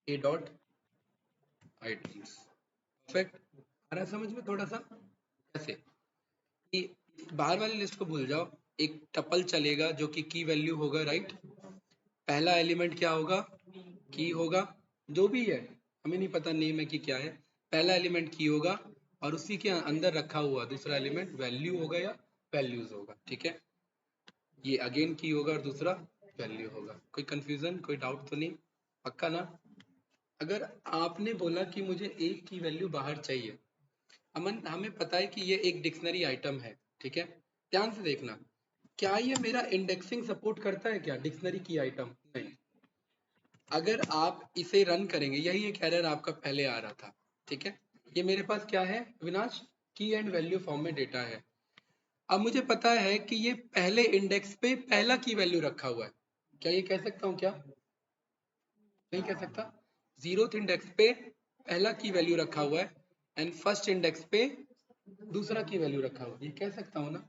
A dot items, perfect. आ रहा है समझ में थोड़ा सा? कैसे कि बाहर वाली लिस्ट को भूल जाओ, एक टपल चलेगा जो कि की वैल्यू होगा, राइट? पहला एलिमेंट क्या होगा, की होगा, जो भी है हमें नहीं पता नेम है कि क्या है। पहला एलिमेंट की होगा और उसी के अंदर रखा हुआ दूसरा एलिमेंट वैल्यू होगा या वैल्यूज होगा, ठीक है? ये अगेन की होगा और दूसरा वैल्यू होगा। कोई कंफ्यूजन, कोई डाउट तो नहीं? पक्का ना? अगर आपने बोला कि मुझे एक की वैल्यू बाहर चाहिए, अमन हमें पता है कि ये एक डिक्शनरी आइटम है, ठीक है? ध्यान से देखना, क्या ये मेरा इंडेक्सिंग सपोर्ट करता है क्या डिक्शनरी की आइटम? नहीं। अगर आप इसे रन करेंगे, यही एक एरर आपका पहले आ रहा था, ठीक है? ये मेरे पास क्या है विनाश, की एंड वैल्यू फॉर्म में डेटा है। अब मुझे पता है कि ये पहले इंडेक्स पे पहला की वैल्यू रखा हुआ है, क्या ये कह सकता हूँ क्या? नहीं कह सकता। जीरोथ इंडेक्स पे पहला की वैल्यू रखा हुआ है एंड फर्स्ट इंडेक्स पे दूसरा की वैल्यू रखा हुआ है, ये कह सकता हूँ ना?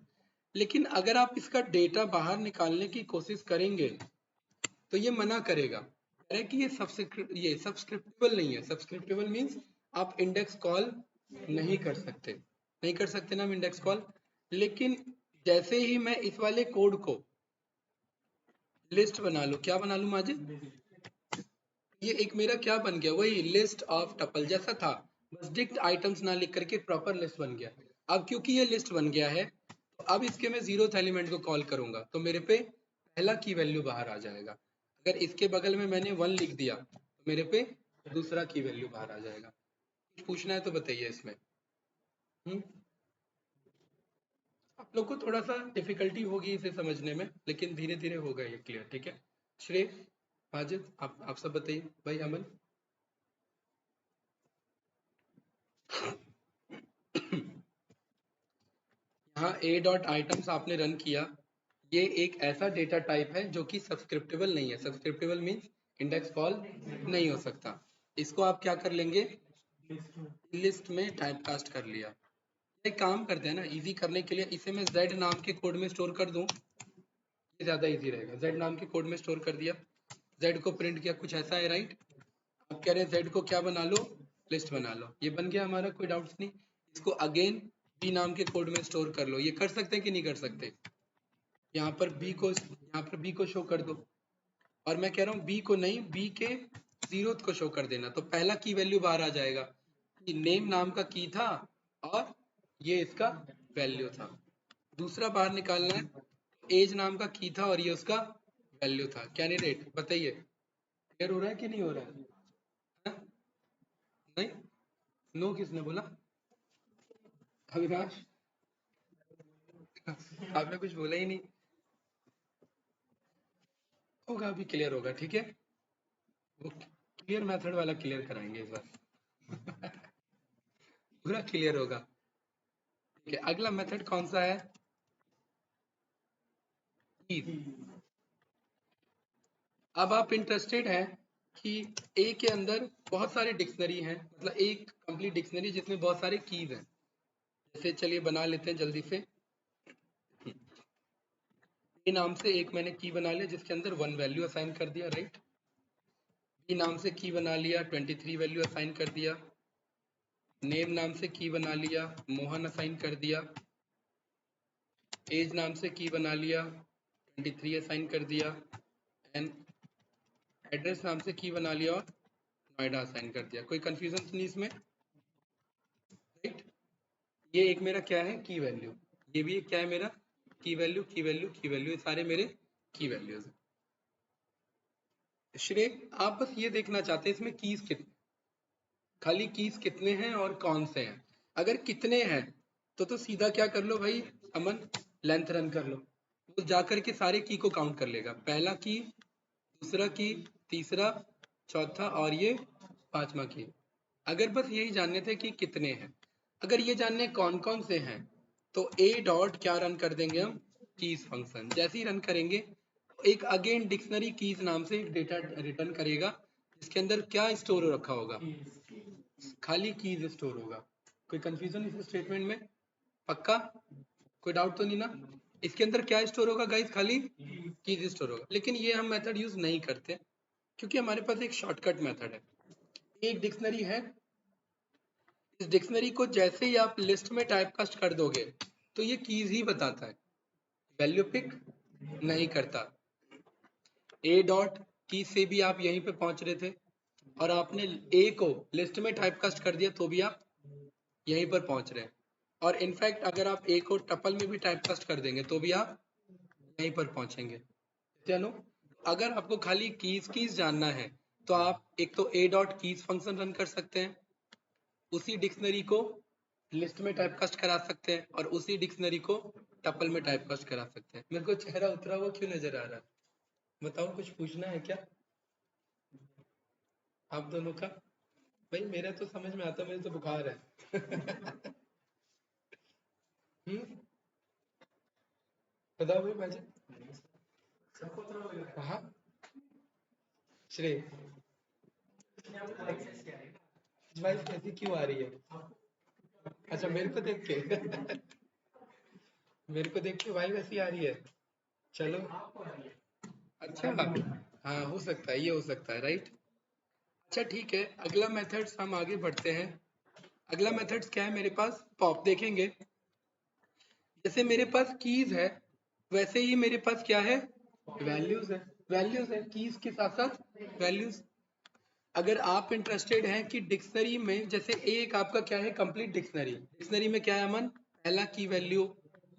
लेकिन अगर आप इसका डेटा बाहर निकालने की कोशिश करेंगे तो ये मना करेगा, कह रहे कि ये सब्सक्रिप्टेबल नहीं है। सब्सक्रिप्टेबल मीन्स आप इंडेक्स कॉल नहीं कर सकते, नहीं कर सकते ना हम इंडेक्स कॉल। लेकिन जैसे ही मैं इस वाले कोड को लिस्ट बना लूं, क्या बना लूं माजिद, ये एक मेरा क्या बन गया, वही लिस्ट ऑफ टपल जैसा था, बस डिक्ट आइटम्स ना लिख करके प्रॉपर लिस्ट बन गया। अब क्योंकि ये लिस्ट बन गया है तो अब इसके मैं जीरोथ एलिमेंट को कॉल करूंगा तो मेरे पे पहला की वैल्यू बाहर आ जाएगा। अगर इसके बगल में मैंने 1 लिख दिया तो मेरे पे दूसरा की वैल्यू बाहर आ जाएगा। कुछ पूछना है तो बताइए इसमें। हम्म, आप लोग को थोड़ा सा डिफिकल्टी होगी इसे समझने में, लेकिन धीरे धीरे होगा ये क्लियर, ठीक है? श्रेय, माजिद, आप सब बताइए, भाई अमन। यहाँ ए डॉट आइटम्स आपने रन किया, ये एक ऐसा डेटा टाइप है जो कि सब्सक्रिप्टेबल नहीं है। सब्सक्रिप्टेबल मीन्स इंडेक्स कॉल नहीं हो सकता। इसको आप क्या कर लेंगे, लिस्ट में टाइप कास्ट कर लिया। एक काम करते हैं ना, इजी करने के लिए इसे मैं z नाम के कोड में स्टोर कर दूं, ये ज्यादा इजी रहेगा। z नाम के कोड में स्टोर कर दिया, z को प्रिंट किया, कुछ ऐसा है, राइट? अब कह रहे हैं z को क्या बना लो, लिस्ट बना लो, ये बन गया हमारा, कोई डाउट्स नहीं। इसको अगेन b नाम के कोड में स्टोर कर लो, ये कर सकते हैं कि नहीं कर सकते? यहाँ पर बी को शो कर दो, और मैं कह रहा हूँ बी को नहीं, बी के जीरोथ को शो कर देना, तो पहला की वैल्यू बाहर आ जाएगा कि नेम नाम का की था और ये इसका वैल्यू था। दूसरा बाहर निकालना है, एज नाम का की था और ये उसका वैल्यू था। कैंडिडेट बताइए, क्लियर हो रहा है कि नहीं हो रहा है? हाँ? नहीं, नो किसने बोला? अविनाश, आपने कुछ बोला ही नहीं। होगा, अभी क्लियर होगा, ठीक है? वो क्लियर मेथड वाला क्लियर कराएंगे इस बार। पूरा क्लियर होगा, ठीक है? अगला मेथड कौन सा है? कीज। अब आप इंटरेस्टेड हैं कि ए के अंदर बहुत सारे डिक्शनरी हैं, मतलब एक कंप्लीट डिक्शनरी जिसमें बहुत सारे कीज हैं। जैसे चलिए बना लेते हैं जल्दी से। ए नाम से एक मैंने की बना लिया जिसके अंदर 1 वैल्यू असाइन कर दिया, राइट। बी नाम से की बना लिया, 23 वैल्यू असाइन कर दिया। नेम नाम से की बना लिया, मोहन असाइन कर दिया। एज नाम से की बना लिया, 23 असाइन कर दिया। एंड एड्रेस नाम से की बना लिया और नोएडा असाइन कर दिया। कोई कंफ्यूजन तो नहीं इसमें, राइट। ये एक मेरा क्या है, की वैल्यू। ये भी एक क्या है मेरा, की वैल्यू, की वैल्यू, की वैल्यू। ये सारे मेरे की वैल्यूज हैं। श्रेय, आप बस ये देखना चाहते हैं इसमें कीज कितने, खाली कीज कितने हैं और कौन से हैं। अगर कितने हैं तो सीधा क्या कर लो भाई अमन, लेंथ रन कर लो। वो जाकर के सारे की को काउंट कर लेगा, पहला की, दूसरा की, तीसरा, चौथा और ये पांचवा की। अगर बस यही जानने थे कि कितने हैं, अगर ये जानने कौन कौन से हैं, तो ए डॉट क्या रन कर देंगे हम, कीज फंक्शन। जैसे ही रन करेंगे एक अगेन डिक्शनरी कीज नाम से एक डेटा रिटर्न करेगा जिसके अंदर क्या स्टोर हो रखा होगा, खाली कीज स्टोर होगा। कोई कंफ्यूजन इस स्टेटमेंट में, पक्का कोई डाउट तो नहीं ना। इसके अंदर क्या स्टोर होगा गाइस, खाली कीज स्टोर होगा। लेकिन ये हम मेथड यूज नहीं करते क्योंकि हमारे पास एक शॉर्टकट मेथड है। एक डिक्शनरी है, इस डिक्शनरी को जैसे ही आप लिस्ट में टाइपकास्ट कर दोगे तो ये कीज ही बताता है, वैल्यू पिक नहीं करता। ए डॉट की से भी आप यहीं पे पहुंच रहे थे और आपने ए को लिस्ट में टाइपकास्ट कर दिया तो भी आप यहीं पर पहुंच रहे हैं। और इनफैक्ट अगर आप ए को टपल में भी टाइपकास्ट कर देंगे तो भी आप यहीं पर पहुंचेंगे। चलो, अगर आपको खाली कीज कीज जानना है तो आप एक तो ए डॉट कीज फंक्शन रन कर सकते हैं, उसी डिक्शनरी को लिस्ट में टाइपकास्ट करा सकते हैं और उसी डिक्शनरी को टपल में टाइपकास्ट करा सकते हैं। मेरे को चेहरा उतरा हुआ क्यों नजर आ रहा है, बताओ, कुछ पूछना है क्या आप दोनों का? भाई मेरा तो समझ में आता, मेरे तो बुखार है। बताओ भाई भाजी। हाँ श्रेय, वाइफ कैसी क्यों आ रही है? अच्छा मेरे को देख के। मेरे को देख के वाइफ ऐसी आ रही है, चलो। अच्छा, हाँ हो सकता है, ये हो सकता है, राइट। अच्छा ठीक है, अगला मेथड्स हम आगे बढ़ते हैं। अगला मेथड्स क्या है मेरे पास, पॉप देखेंगे। जैसे मेरे पास कीज है वैसे ही मेरे पास क्या है, वैल्यूज है। वैल्यूज है, कीज के साथ साथ वैल्यूज। अगर आप इंटरेस्टेड हैं कि डिक्शनरी में, जैसे एक आपका क्या है, कंप्लीट डिक्शनरी, डिक्शनरी में क्या है अमन, पहला की वैल्यू,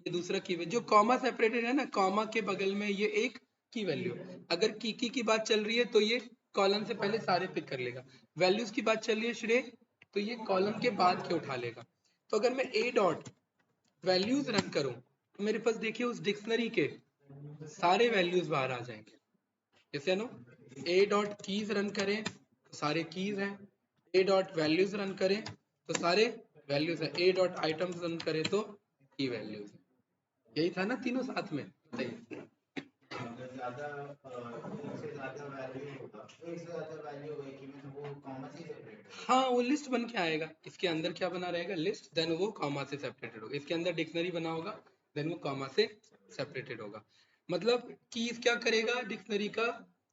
ये दूसरा की वैल्यू, जो कॉमा सेपरेटेड है ना, कॉमा के बगल में ये एक की वैल्यू। अगर की बात चल रही है तो ये कॉलम से पहले सारे पिक कर लेगा। वैल्यूज की बात चल रही है श्रेय तो ये कॉलम के बाद के उठा लेगा। तो अगर मैं ए डॉट वैल्यूज रन करूं तो मेरे पास देखिए उस डिक्शनरी के सारे वैल्यूज बाहर आ जाएंगे। जैसे no, A dot keys run करें तो सारे कीज हैं, ए डॉट वैल्यूज रन करें तो सारे वैल्यूज हैं, ए डॉट आइटम्स रन करें तो की वैल्यूज है। यही था ना तीनों साथ में, बताइए। हाँ वो लिस्ट बन के आएगा, इसके अंदर क्या बना रहेगा, लिस्ट, देन वो कॉमा से सेपरेटेड होगा। इसके अंदर डिक्शनरी बना होगा, देन वो कॉमा से सेपरेटेड होगा। मतलब कीज क्या करेगा, डिक्शनरी का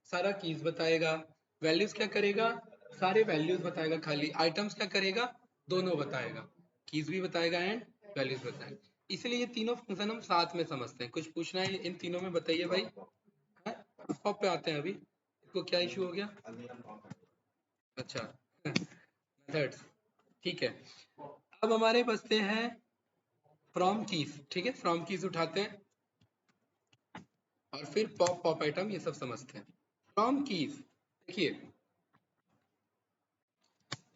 सारा कीज बताएगा। वैल्यूज क्या करेगा, सारे वैल्यूज बताएगा। खाली आइटम्स क्या करेगा, दोनों बताएगा, कीज भी बताएगा एंड वैल्यूज बताएगा। इसलिए ये तीनों फंक्शन हम साथ में समझते हैं। कुछ पूछना है इन तीनों में, बताइए भाई। पॉप पे आते हैं अभी, इसको क्या इशू हो गया? अच्छा, मेथड्स, ठीक है। अब हमारे बचते हैं फ्रॉम कीज, ठीक है, फ्रॉम कीज उठाते हैं और फिर पॉप, पॉप आइटम, ये सब समझते हैं। फ्रॉम कीज देखिए,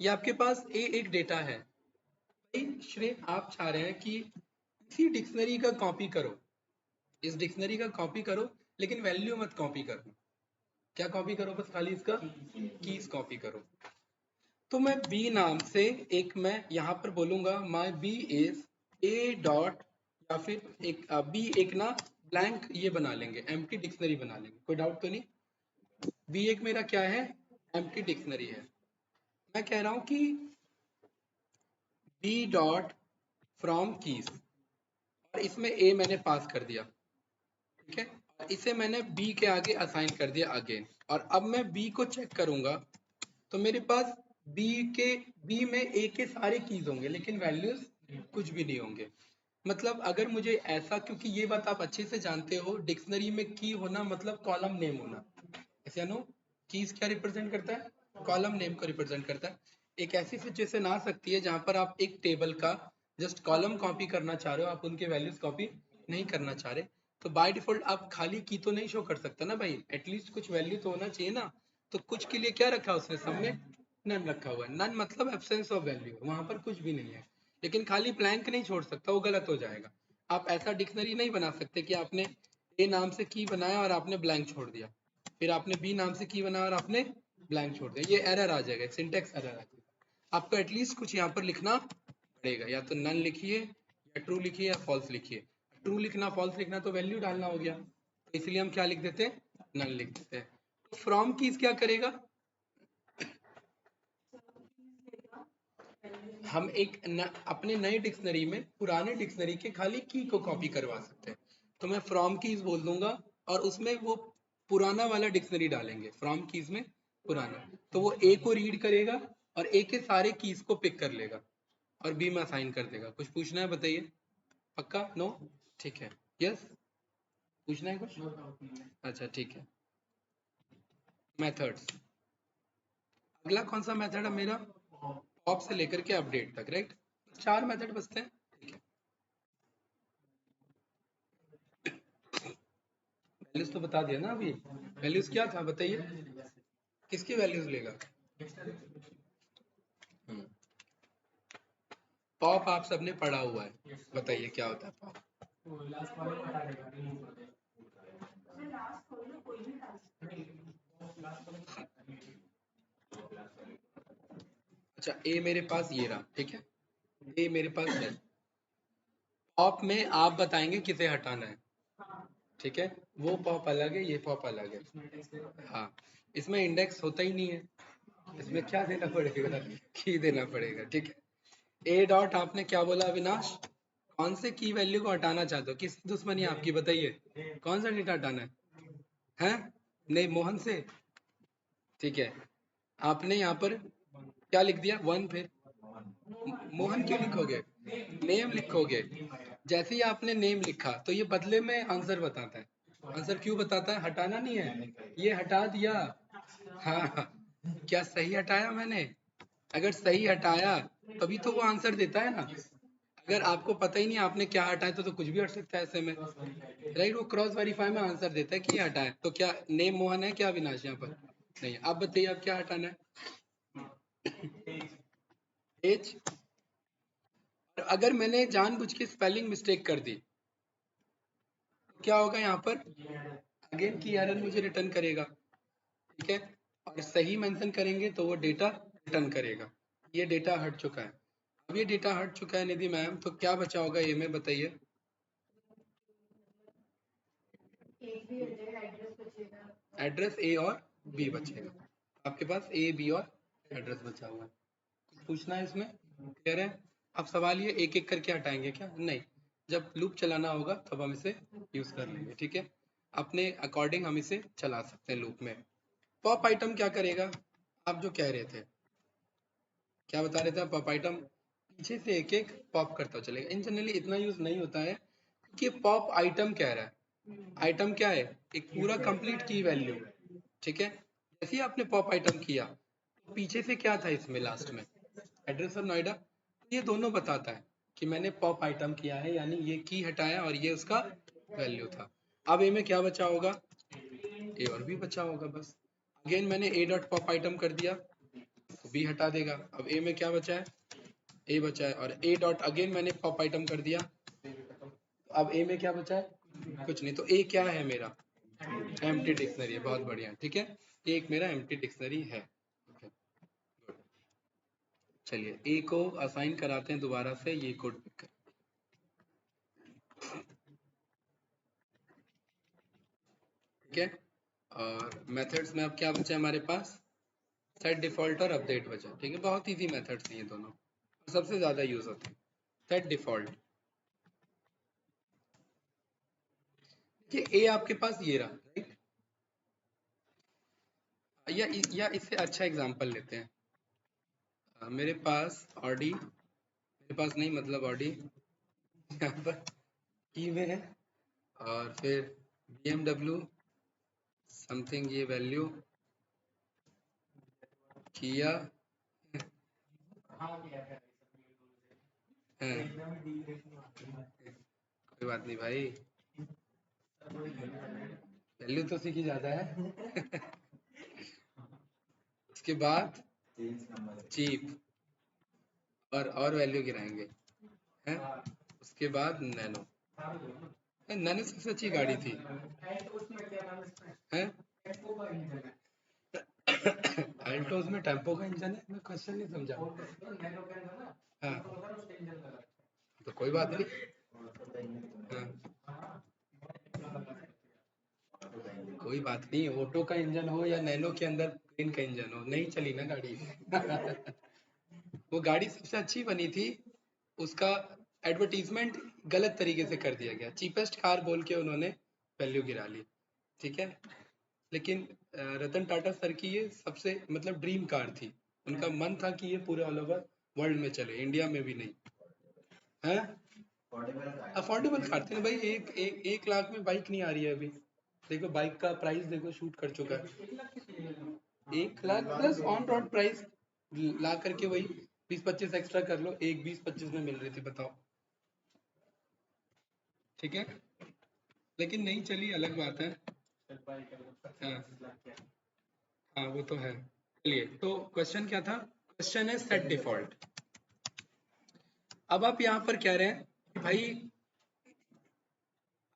ये आपके पास एक डेटा है। भाई श्रेय आप चाह रहे हैं कि इसी डिक्शनरी का कॉपी करो, इस डिक्शनरी का कॉपी करो, लेकिन वैल्यू मत कॉपी करो। क्या कॉपी करो, बस खाली इसका कीज कॉपी करो। तो मैं बी नाम से एक, मैं यहाँ पर बोलूंगा माई बी इज ए डॉट, या फिर एक बी एक ना ब्लैंक ये बना लेंगे, एम्प्टी डिक्शनरी बना लेंगे। कोई डाउट तो नहीं? बी एक मेरा क्या है, एम्प्टी डिक्शनरी है। मैं कह रहा हूं कि बी डॉट फ्रॉम कीज, और इसमें ए मैंने पास कर दिया, ठीक है, और इसे मैंने बी के आगे असाइन कर दिया अगेन, और अब मैं बी को चेक करूंगा तो मेरे पास बी के बी में ए के सारे कीज होंगे लेकिन वैल्यूज कुछ भी नहीं होंगे। मतलब अगर मुझे ऐसा, क्योंकि ये बात आप अच्छे से जानते हो, डिक्शनरी में की होना मतलब कॉलम नेम होना, ऐसे नो, कीज क्या रिप्रेजेंट करता है, कॉलम नेम को रिप्रेजेंट करता है। एक ऐसी सिचुएशन आ सकती है जहां पर आप एक टेबल का जस्ट कॉलम कॉपी करना चाह रहे हो, आप उनके वैल्यूज कॉपी नहीं करना चाह रहे, तो बाय डिफॉल्ट आप खाली की तो नहीं शो कर सकता ना भाई, एटलीस्ट कुछ वैल्यू तो होना चाहिए ना। तो कुछ के लिए क्या रखा है उसने, सब में नन रखा हुआ है, नन मतलब एब्सेंस ऑफ वैल्यू, वहां पर कुछ भी नहीं है। लेकिन खाली ब्लैंक नहीं छोड़ सकता, वो गलत हो जाएगा। आप ऐसा डिक्शनरी नहीं बना सकते कि आपने ए नाम से की बनाया और आपने ब्लैंक छोड़ दिया, फिर आपने बी नाम से की बनाया और आपने ब्लैंक छोड़ दिया, ये एरर आ जाएगा, सिंटेक्स एरर आ जाएगा। आपको एटलीस्ट कुछ यहाँ पर लिखना पड़ेगा, या तो नन लिखिए या ट्रू लिखिए या फॉल्स लिखिए। ट्रू लिखना फॉल्स लिखना तो वैल्यू डालना हो गया, तो इसलिए हम क्या लिख देते हैं, नन लिख देते हैं। तो फ्रॉम कीज क्या करेगा, हम अपने नए डिक्शनरी में पुराने डिक्शनरी के खाली की को कॉपी करवा सकते हैं। तो मैं फ्रॉम कीज बोल दूंगा और उसमें वो पुराना वाला डिक्शनरी डालेंगे, फ्रॉम कीज में पुराना, तो वो ए को रीड करेगा और ए के सारे कीज को पिक कर लेगा और बी में असाइन कर देगा। कुछ पूछना है बताइए, पक्का, नो, ठीक है, यस, पूछना है कुछ, अच्छा ठीक है। मेथड्स, अगला कौन सा मेथड है मेरा, पॉप से लेकर के अपडेट तक, राइट, 4 मेथड बचते हैं, ठीक है। वैल्यूज तो बता दिया ना अभी, वैल्यूज क्या था बताइए, किसकी वैल्यूज लेगा, पॉप आप सबने पढ़ा हुआ है, बताइए क्या होता है पॉप। अच्छा, ए मेरे पास ये रहा, ठीक है, ए मेरे पास है, पॉप में आप बताएंगे किसे हटाना है, ठीक है, वो पॉप अलग है, ये पॉप अलग है, हाँ, इसमें इंडेक्स होता ही नहीं है, इसमें क्या देना पड़ेगा, की देना पड़ेगा, ठीक है। ए डॉट आपने क्या बोला अविनाश, कौन से की वैल्यू को हटाना चाहते हो, किस दुश्मनी आपकी बताइए, कौन सा डेटा हटाना है, हैं, नहीं मोहन से, ठीक है, आपने यहाँ पर क्या लिख दिया, 1, फिर मोहन क्यों लिखोगे, नेम लिखोगे, जैसे ही आपने नेम लिखा तो ये बदले में आंसर बताता है, आंसर क्यों बताता है, हटाना नहीं है, ये हटा दिया, हाँ हाँ। क्या सही हटाया मैंने, अगर सही हटाया तभी तो वो आंसर देता है ना, अगर आपको पता ही नहीं आपने क्या हटाया तो कुछ भी हट सकता है ऐसे में, राइट, वो क्रॉस वेरीफाई में आंसर देता है कि ये हटाया, तो क्या नेम मोहन है क्या अविनाश यहाँ पर, नहीं, आप बताइए आप क्या हटाना है, एज, और अगर मैंने जानबूझ के स्पेलिंग मिस्टेक कर दी तो क्या होगा यहाँ पर, अगेन की एरर मुझे रिटर्न करेगा, ठीक है, और सही मेंशन करेंगे तो वो डेटा रिटर्न करेगा। ये डेटा हट चुका है, अब ये डेटा हट चुका है निधि मैम, तो क्या बचा होगा ये में बताइए, एड्रेस ए और बी बचेगा, आपके पास ए बी और एड्रेस बचा हुआ है। कुछ पूछना है इसमें, क्लियर है। अब सवाल ये एक एक करके हटाएंगे क्या, नहीं, जब लूप चलाना होगा तब हम इसे यूज कर लेंगे, ठीक है, अपने अकॉर्डिंग हम इसे चला सकते हैं लूप में। पॉप आइटम क्या करेगा, आप जो कह रहे थे, क्या बता रहे थे आप, पॉप आइटम पीछे से एक एक पॉप करता चलेगा, इन जनरली इतना यूज नहीं होता है कि पॉप आइटम कह रहा है, आइटम क्या है, एक पूरा कंप्लीट की वैल्यू, ठीक है, जैसे ही आपने पॉप आइटम किया तो पीछे से क्या था इसमें लास्ट में, एड्रेस ऑफ नोएडा, तो ये दोनों बताता है कि मैंने पॉप आइटम किया है, यानी ये की हटाया और ये उसका वैल्यू था। अब ए में क्या बचा होगा, ए और बी बचा होगा बस, अगेन मैंने ए डॉट पॉप आइटम कर दिया तो बी हटा देगा, अब ए में क्या बचा है, ए बचा है, और ए डॉट अगेन मैंने पॉप आइटम कर दिया, तो अब ए में क्या बचा है, कुछ नहीं, तो ए क्या है मेरा, एम्प्टी डिक्शनरी है, बहुत बढ़िया, ठीक है, ये एक मेरा एम्प्टी डिक्शनरी है, okay, good। चलिए ए को असाइन कराते हैं दोबारा से, ये कोड पिक कर, ठीक है, और मेथड्स में अब क्या बचा हमारे पास, सेट डिफॉल्ट और अपडेट बचा। ठीक है, बहुत इजी मेथड्स हैं ये दोनों, सबसे ज़्यादा यूज होते हैं। सेट डिफॉल्ट, कि ए आपके पास ये रहा, राइट? या इससे अच्छा एग्जांपल लेते हैं। मेरे पास ऑडी, मेरे पास नहीं मतलब ऑडी यहाँ पर की में है, और फिर BMW समथिंग ये वैल्यू, किया है, कोई बात नहीं भाई, वैल्यू तो सीखी जाता है। उसके बाद चीप, और वैल्यू गिराएंगे हैं। उसके बाद नैनो, नैनो सबसे अच्छी गाड़ी थी हैं। अल्टोज में टेम्पो का इंजन है, मैं क्वेश्चन नहीं समझा। हाँ तो कोई बात नहीं। हाँ कोई बात नहीं, ऑटो का इंजन हो या नैनो के अंदर प्लेन का इंजन हो, नहीं चली ना गाड़ी। वो गाड़ी सबसे अच्छी बनी थी, उसका एडवर्टीजमेंट गलत तरीके से कर दिया गया, चीपेस्ट कार बोल के उन्होंने वैल्यू गिरा ली। ठीक है, लेकिन रतन टाटा सर की ये सबसे मतलब ड्रीम कार थी, उनका मन था कि ये पूरे ऑल ओवर वर्ल्ड में चले, इंडिया में भी नहीं है। अफोर्डेबल कार थी ना भाई, एक लाख में बाइक नहीं आ रही है अभी। देखो बाइक का प्राइस देखो, शूट कर चुका है 1 lakh plus on road price ला करके, वही 20-25 एक्स्ट्रा कर लो, एक 20-25 में मिल रही थी, बताओ। ठीक है, लेकिन नहीं चली, अलग बात है। हाँ हाँ वो तो है। चलिए, तो क्वेश्चन क्या था, क्वेश्चन है सेट डिफॉल्ट। अब आप यहाँ पर कह रहे हैं कि भाई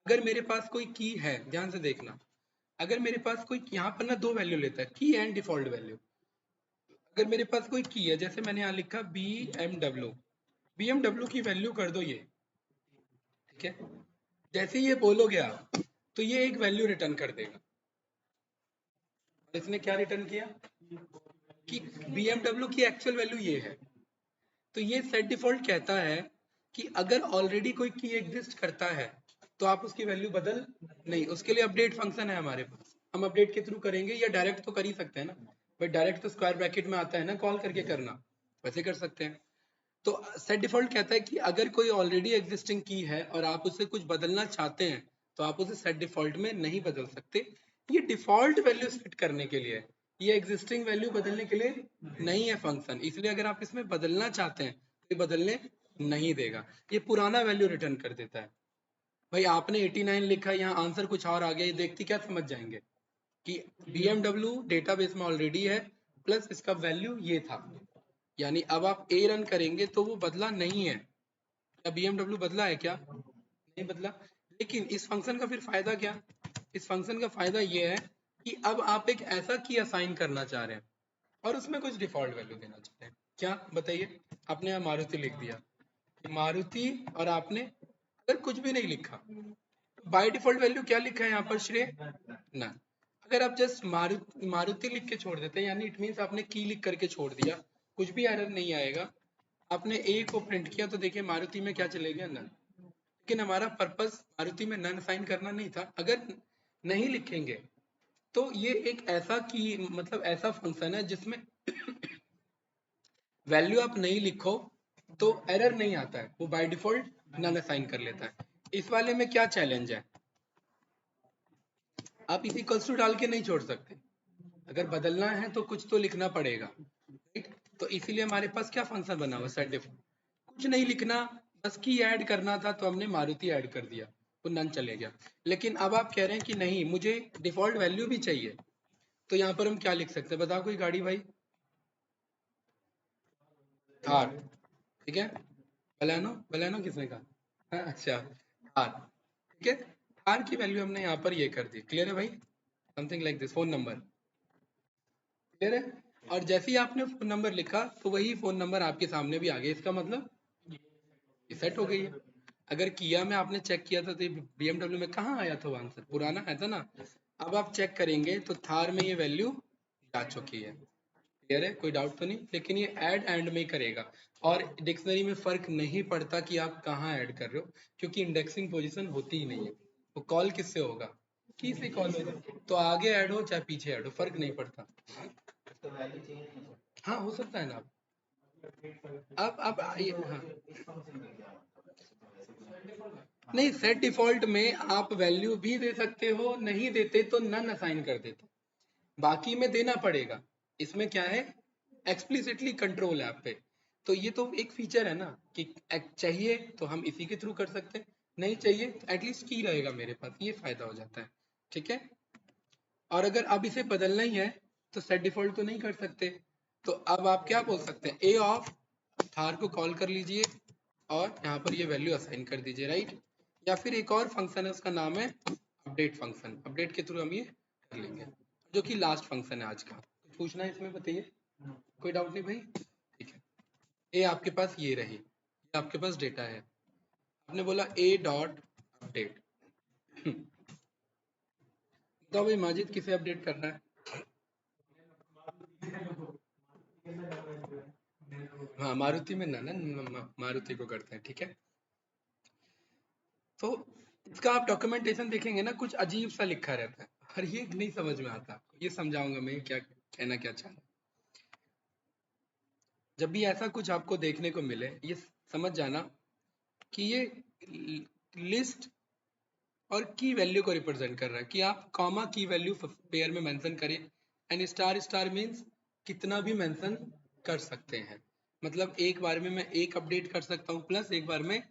अगर मेरे पास कोई की है, ध्यान से देखना, अगर मेरे पास कोई यहाँ पर ना दो वैल्यू लेता है, की एंड डिफॉल्ट वैल्यू। अगर मेरे पास कोई की है, जैसे मैंने यहाँ लिखा बी एम डब्ल्यू की वैल्यू कर दो ये, ठीक है, जैसे ही ये बोलोगे आप तो ये एक वैल्यू रिटर्न कर देगा। इसने क्या रिटर्न किया कि BMW की एक्चुअल वैल्यू ये है। तो ये सेट डिफॉल्ट कहता है कि अगर ऑलरेडी कोई की एग्जिस्ट करता है तो आप उसकी वैल्यू बदल नहीं, उसके लिए अपडेट फंक्शन है हमारे पास, हम अपडेट के थ्रू करेंगे, या डायरेक्ट तो कर ही सकते हैं ना, बट डायरेक्ट तो स्क्वायर ब्रैकेट में आता है ना, कॉल करके करना, वैसे कर सकते हैं। तो सेट डिफॉल्ट कहता है कि अगर कोई ऑलरेडी एग्जिस्टिंग की है और आप उसे कुछ बदलना चाहते हैं तो आप उसे सेट डिफॉल्ट में नहीं बदल सकते। ये डिफॉल्ट वैल्यू सेट करने के लिए, ये एग्जिस्टिंग वैल्यू बदलने के लिए नहीं है फंक्शन, इसलिए अगर आप इसमें बदलना चाहते हैं तो ये बदलने नहीं देगा, ये पुराना वैल्यू रिटर्न कर देता है। भाई आपने 89 लिखा, यहाँ आंसर कुछ और आ गया, ये देखते क्या समझ जाएंगे कि BMW डेटाबेस में ऑलरेडी है, प्लस इसका वैल्यू ये था, यानी अब आप ए रन करेंगे तो वो बदला नहीं है। क्या BMW बदला है क्या, नहीं बदला। लेकिन इस फंक्शन का फिर फायदा क्या, इस फंक्शन का फायदा ये है कि अब आप एक ऐसा की असाइन करना चाह रहे हैं और उसमें कुछ डिफॉल्ट वैल्यू देना चाहते हैं। क्या बताइए, आपने यहाँ मारुति लिख दिया, मारुति, और आपने अगर कुछ भी नहीं लिखा, बाय डिफॉल्ट वैल्यू क्या लिखा है यहाँ पर श्रेय, ना। अगर आप जस्ट मारुति लिख के छोड़ देते हैं, यानी इट मीन्स आपने की लिख करके छोड़ दिया, कुछ भी एरर नहीं आएगा। आपने ए को प्रिंट किया तो देखिए मारुति में क्या चलेगा, नन। लेकिन हमारा पर्पस मारुति में नन साइन करना नहीं था, अगर नहीं लिखेंगे तो ये एक ऐसा की मतलब ऐसा फंक्शन है जिसमें वैल्यू आप नहीं लिखो तो एरर नहीं आता है, वो बाय डिफॉल्ट नन असाइन कर लेता है। इस वाले में क्या चैलेंज है, आप इस इक्वल्स टू डाल के नहीं छोड़ सकते, अगर बदलना है तो कुछ तो लिखना पड़ेगा, राइट? तो इसीलिए हमारे पास क्या फंक्शन बना हुआ सेट डिफॉल्ट, कुछ नहीं लिखना, बस की ऐड करना था तो हमने मारुति ऐड कर दिया, तो नन चले गया। लेकिन अब आप कह रहे हैं कि नहीं मुझे डिफॉल्ट वैल्यू भी चाहिए, तो यहाँ पर हम क्या लिख सकते हैं, बताओ कोई गाड़ी भाई, थार, ठीक है, बलेनो, बलेनो किसने कहा, हाँ, अच्छा थार, ठीक है, थार की वैल्यू हमने यहाँ पर ये कर दी, क्लियर है भाई, something like this, phone number, clear है। और जैसे ही आपने फोन नंबर लिखा तो वही फोन नंबर आपके सामने भी आ गया, इसका मतलब ये सेट हो गई है। अगर किया में आपने चेक किया था तो BMW में कहाँ आया था वो आंसर, पुराना आया था ना, अब आप चेक करेंगे तो थार में ये वैल्यू जा चुकी है। क्लियर है, कोई डाउट तो नहीं। लेकिन ये ऐड एंड में करेगा और डिक्शनरी में फर्क नहीं पड़ता कि आप कहाँ ऐड कर रहे हो, क्योंकि इंडेक्सिंग पोजीशन होती ही नहीं है। वो कॉल किससे होगा, की से कॉल होगा, तो आगे ऐड हो चाहे पीछे ऐड हो फर्क नहीं पड़ता। हाँ हो सकता है ना। अब हाँ नहीं, सेट डिफॉल्ट में आप वैल्यू भी दे सकते हो, नहीं देते तो नन असाइन कर देते, बाकी में देना पड़ेगा। इसमें क्या है, एक्सप्लिसिटली कंट्रोल है आप पे। तो ये तो एक फीचर है ना कि चाहिए तो हम इसी के थ्रू कर सकते हैं, नहीं चाहिए तो एटलीस्ट की रहेगा मेरे पास, ये फायदा हो जाता है। ठीक है, और अगर अब इसे बदलना ही है तो सेट डिफॉल्ट तो नहीं कर सकते, तो अब आप क्या बोल सकते हैं, ए ऑफ थार को कॉल कर लीजिए और यहाँ पर ये वैल्यू असाइन कर दीजिए, राइट। या फिर एक और फंक्शन है, उसका नाम है अपडेट फंक्शन, अपडेट के थ्रू हम ये कर लेंगे, जो कि लास्ट फंक्शन है आज का। कुछ पूछना है इसमें, बताइए, कोई डाउट नहीं भाई। ठीक है, ए आपके पास ये रही, ये आपके पास डेटा है, आपने बोला ए डॉट अपडेट। तो भाई माजिद किसे अपडेट करना है? हाँ मारुति में ना मारुति को करते हैं, ठीक है। तो इसका आप डॉक्यूमेंटेशन देखेंगे ना, कुछ अजीब सा लिखा रहता है और ये नहीं समझ में आता, ये समझाऊंगा मैं क्या कहना क्या चाह रहा हूं। जब भी ऐसा कुछ आपको देखने को मिले, ये समझ जाना कि ये लिस्ट और की वैल्यू को रिप्रेजेंट कर रहा है, कि आप कॉमा की वैल्यू पेयर में मेंशन करें, एंड स्टार स्टार मींस कितना भी मेंशन कर सकते हैं। मतलब एक बार में मैं एक अपडेट कर सकता हूँ, प्लस एक बार में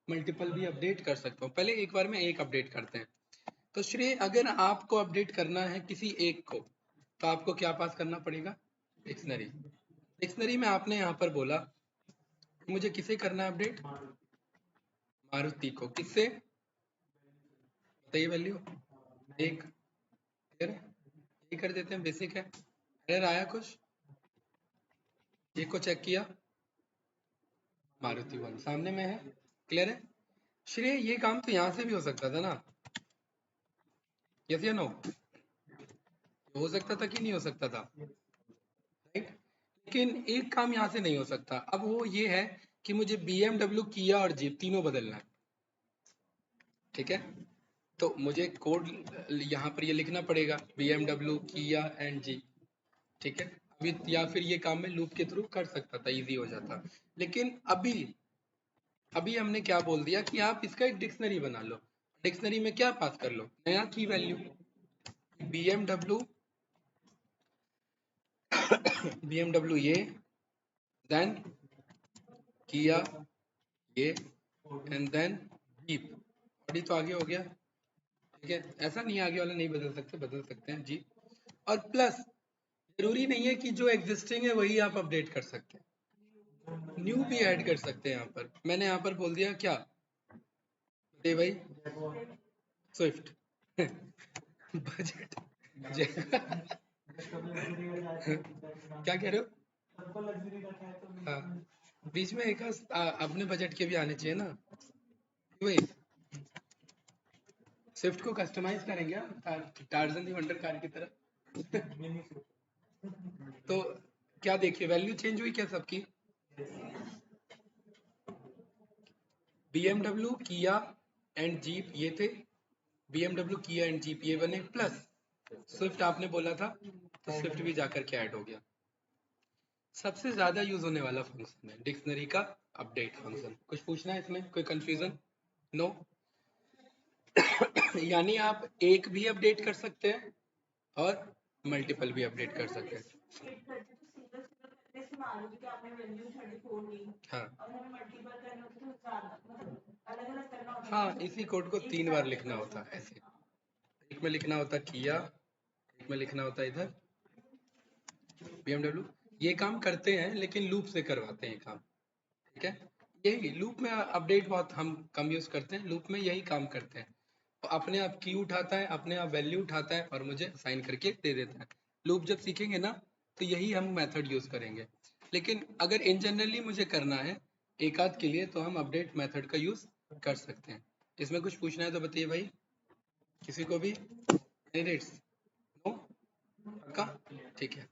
मल्टीपल भी अपडेट कर सकता हूँ। पहले एक बार में एक अपडेट करते हैं। तो श्रेय, अगर आपको अपडेट करना है किसी एक को, तो आपको क्या पास करना पड़ेगा, डिक्शनरी। डिक्शनरी में आपने यहाँ पर बोला मुझे किसे करना है अपडेट, मारुति को, किससे, बताइए वैल्यू एक, क्लियर है, ये कर देते हैं, बेसिक है। एरर आया कुछ, एक को चेक किया, मारुति वन सामने में है, क्लियर है। श्रेय ये काम तो यहाँ से भी हो सकता था ना, यस या नो, हो सकता था कि नहीं हो सकता था, राइट। लेकिन एक काम यहाँ से नहीं हो सकता, अब वो ये है कि मुझे BMW किया और जीप तीनों बदलना है, ठीक है। तो मुझे कोड यहाँ पर ये लिखना पड़ेगा, BMW किया एंड जीप, ठीक है। अभी या फिर ये काम मैं लूप के थ्रू कर सकता था, इजी हो जाता। लेकिन अभी अभी हमने क्या बोल दिया कि आप इसका एक डिक्शनरी बना लो, डिक्शनरी में क्या पास कर लो, नया की वैल्यू, BMW BMW ये, देन किया ये, एंड देन जीप। बड़ी तो आगे हो गया, ठीक है। ऐसा नहीं आगे वाला नहीं बदल सकते, बदल सकते हैं जीप। और प्लस जरूरी नहीं है कि जो एग्जिस्टिंग है वही आप अपडेट कर सकते हैं, न्यू भी ऐड कर सकते हैं। यहाँ पर मैंने यहाँ पर बोल दिया क्या, दे भाई, स्विफ्ट बजट क्या कह रहे हो, हाँ बीच में एक अपने बजट के भी आने चाहिए ना, वही स्विफ्ट को कस्टमाइज करेंगे टार्जन दी वंडर कार की तरह। तो क्या देखिए, वैल्यू चेंज हुई क्या सबकी, BMW किया एंड जीप ये थे, BMW किया एंड जीप ये बने, प्लस स्विफ्ट आपने बोला था तो स्विफ्ट भी जाकर के ऐड हो गया। सबसे ज्यादा यूज होने वाला फंक्शन है डिक्शनरी का अपडेट फंक्शन। कुछ पूछना है इसमें, कोई कंफ्यूजन, नो। यानी आप एक भी अपडेट कर सकते हैं और मल्टीपल भी अपडेट कर सकते हैं। हाँ हाँ, इसी कोड को 3 बार लिखना होता है ऐसे, एक में लिखना होता किया, एक में लिखना होता इधर BMW। ये काम करते हैं लेकिन लूप से करवाते हैं काम, ठीक है। यही लूप में अपडेट बहुत हम कम यूज करते हैं, लूप में यही काम करते हैं, तो अपने आप की उठाता है, अपने आप वैल्यू उठाता है और मुझे साइन करके दे देता है। लूप जब सीखेंगे ना तो यही हम मेथड यूज करेंगे। लेकिन अगर इन जनरली मुझे करना है एक आध के लिए, तो हम अपडेट मेथड का यूज कर सकते हैं। इसमें कुछ पूछना है तो बताइए भाई, किसी को भी। कैंडिडेट्स नो, पक्का, ठीक है।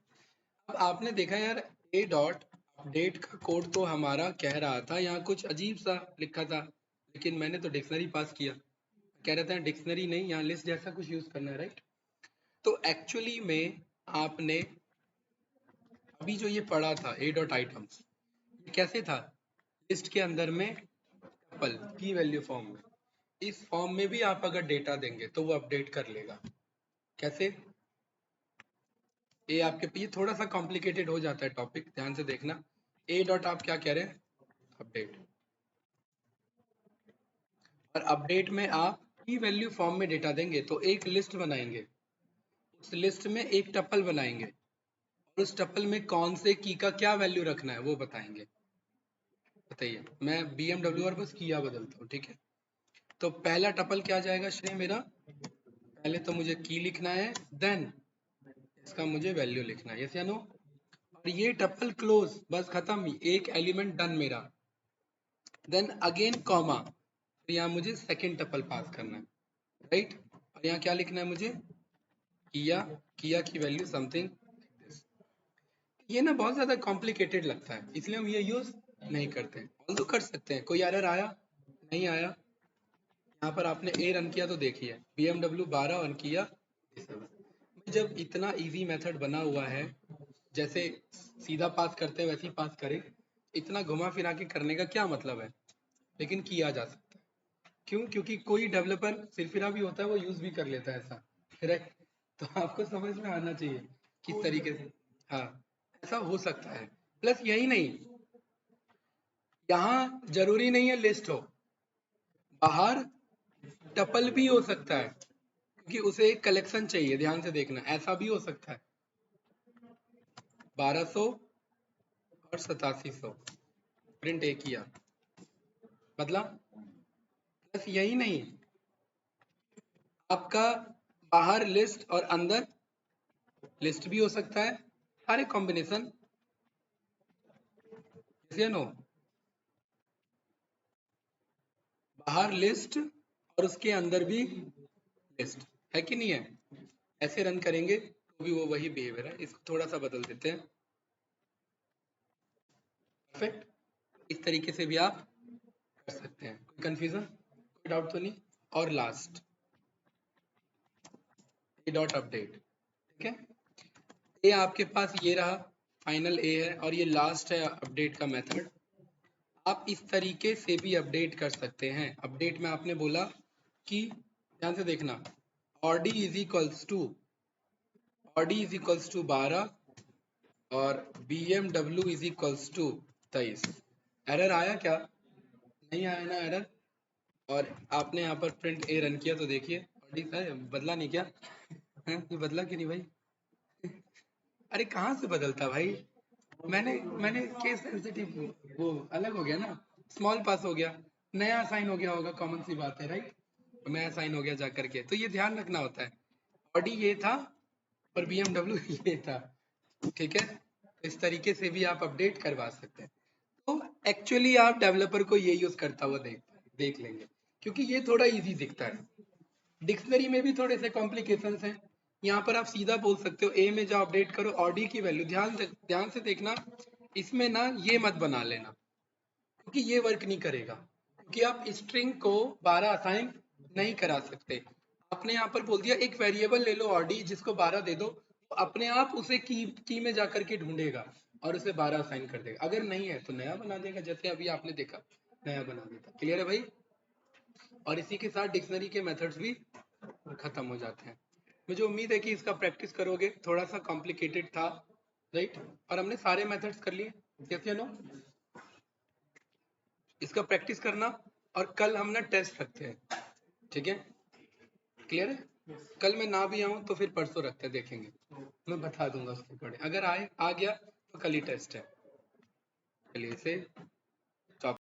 अब आपने देखा यार, ए डॉट अपडेट का कोड तो हमारा कह रहा था यहाँ कुछ अजीब सा लिखा था, लेकिन मैंने तो डिक्शनरी पास किया, कह रहे थे डिक्शनरी नहीं, यहाँ लिस्ट जैसा कुछ यूज करना है, राइट। तो एक्चुअली में आपने अभी जो ये पढ़ा था ए डॉट आइटम्स, ये कैसे था, लिस्ट के अंदर में टपल की वैल्यू फॉर्म में, इस फॉर्म में भी आप अगर डेटा देंगे तो वो अपडेट कर लेगा। कैसे, ये आपके ये थोड़ा सा कॉम्प्लिकेटेड हो जाता है टॉपिक, ध्यान से देखना। ए डॉट आप क्या कह रहे हैं, अपडेट, और अपडेट में आप की वैल्यू फॉर्म में डेटा देंगे तो एक लिस्ट बनाएंगे, उस लिस्ट में एक टपल बनाएंगे, और उस टपल में कौन से की का क्या वैल्यू रखना है वो बताएंगे। बताइए, मैं BMW और बस किया बदलता हूँ, ठीक है। तो पहला टपल क्या जाएगा श्रेय मेरा, पहले तो मुझे की लिखना है, देन इसका मुझे वैल्यू लिखना है, यस या नो। और ये टपल क्लोज, बस खत्म, एक एलिमेंट डन मेरा। देन अगेन कॉमा, तो यहाँ मुझे सेकेंड टपल पास करना है, राइट। और यहाँ क्या लिखना है मुझे, किया, किया की वैल्यू समथिंग। ये ना बहुत ज्यादा कॉम्प्लिकेटेड लगता है, इसलिए हम ये यूज नहीं करते हैं, ऑल्दो कर सकते हैं। कोई एरर आया, नहीं आया, यहाँ पर आपने ए रन किया तो देखिए BMW 12 रन किया। जब इतना इजी मेथड बना हुआ है, जैसे सीधा पास करते हैं वैसे ही पास करें, इतना घुमा फिरा के करने का क्या मतलब है, लेकिन किया जा सकता है। क्यों, क्योंकि कोई डेवलपर सिरफिरा भी होता है, वो यूज भी कर लेता है ऐसा, करेक्ट। तो आपको समझ में आना चाहिए किस तरीके से, हाँ, ऐसा हो सकता है। प्लस यही नहीं, यहाँ जरूरी नहीं है लिस्ट हो, बाहर टपल भी हो सकता है, क्योंकि उसे एक कलेक्शन चाहिए, ध्यान से देखना, ऐसा भी हो सकता है। 1200 और 8700 प्रिंट एक किया, मतलब बस यही नहीं, आपका बाहर लिस्ट और अंदर लिस्ट भी हो सकता है, हर एक कॉम्बिनेशन, नो, बाहर लिस्ट और उसके अंदर भी लिस्ट, है कि नहीं है। ऐसे रन करेंगे तो भी वो वही बिहेवियर है, इसको थोड़ा सा बदल देते हैं, परफेक्ट। इस तरीके से भी आप कर सकते हैं, कोई कंफ्यूजन, कोई डाउट तो नहीं। और लास्ट ए डॉट अपडेट, ठीक है, ये आपके पास ये रहा, फाइनल ए है, और ये लास्ट है अपडेट का मेथड। आप इस तरीके से भी अपडेट कर सकते हैं। अपडेट में आपने बोला कि, ध्यान से देखना, Audi is equals to, Audi is equals to 12 और BMW is equals to 23। Error आया क्या, नहीं आया ना एरर। और आपने यहाँ पर प्रिंट ए रन किया तो देखिए ऑडी बदला नहीं क्या है, ये बदला कि नहीं भाई। अरे कहाँ से बदलता भाई, मैंने मैंने केस सेंसिटिव, वो अलग हो गया ना, स्मॉल पास हो गया, नया साइन हो गया होगा, कॉमन सी बात है, राइट। नया साइन हो गया जा करके, तो ये ध्यान रखना होता है। ऑडी ये था और BMW ये था, ठीक है। तो इस तरीके से भी आप अपडेट करवा सकते हैं। तो एक्चुअली आप डेवलपर को ये यूज करता हुआ देख लेंगे, क्योंकि ये थोड़ा इजी दिखता है। डिक्शनरी में भी थोड़े से कॉम्प्लिकेशंस हैं, यहाँ पर आप सीधा बोल सकते हो ए में जाओ अपडेट करो ऑडी की वैल्यू, ध्यान से देखना, इसमें ना ये मत बना लेना, क्योंकि ये वर्क नहीं करेगा, क्योंकि आप स्ट्रिंग को 12 असाइन नहीं करा सकते। आपने यहाँ पर बोल दिया एक वेरिएबल ले लो ऑडी जिसको 12 दे दो, तो अपने आप उसे की में जाकर के ढूंढेगा और उसे 12 असाइन कर देगा, अगर नहीं है तो नया बना देगा, जैसे अभी आपने देखा नया बना देता। क्लियर है भाई। और इसी के साथ डिक्शनरी के मेथड्स भी खत्म हो जाते हैं। मुझे उम्मीद है कि इसका प्रैक्टिस करोगे, थोड़ा सा कॉम्प्लिकेटेड था, राइट। और हमने सारे मेथड्स कर लिए, यस या नो। इसका प्रैक्टिस करना, और कल हम ना टेस्ट रखते हैं, ठीक है, क्लियर है। कल मैं ना भी आऊँ तो फिर परसों रखते हैं, देखेंगे, मैं बता दूंगा उसके अकॉर्डिंग, अगर आ गया तो कल ही टेस्ट है। चलिए इसे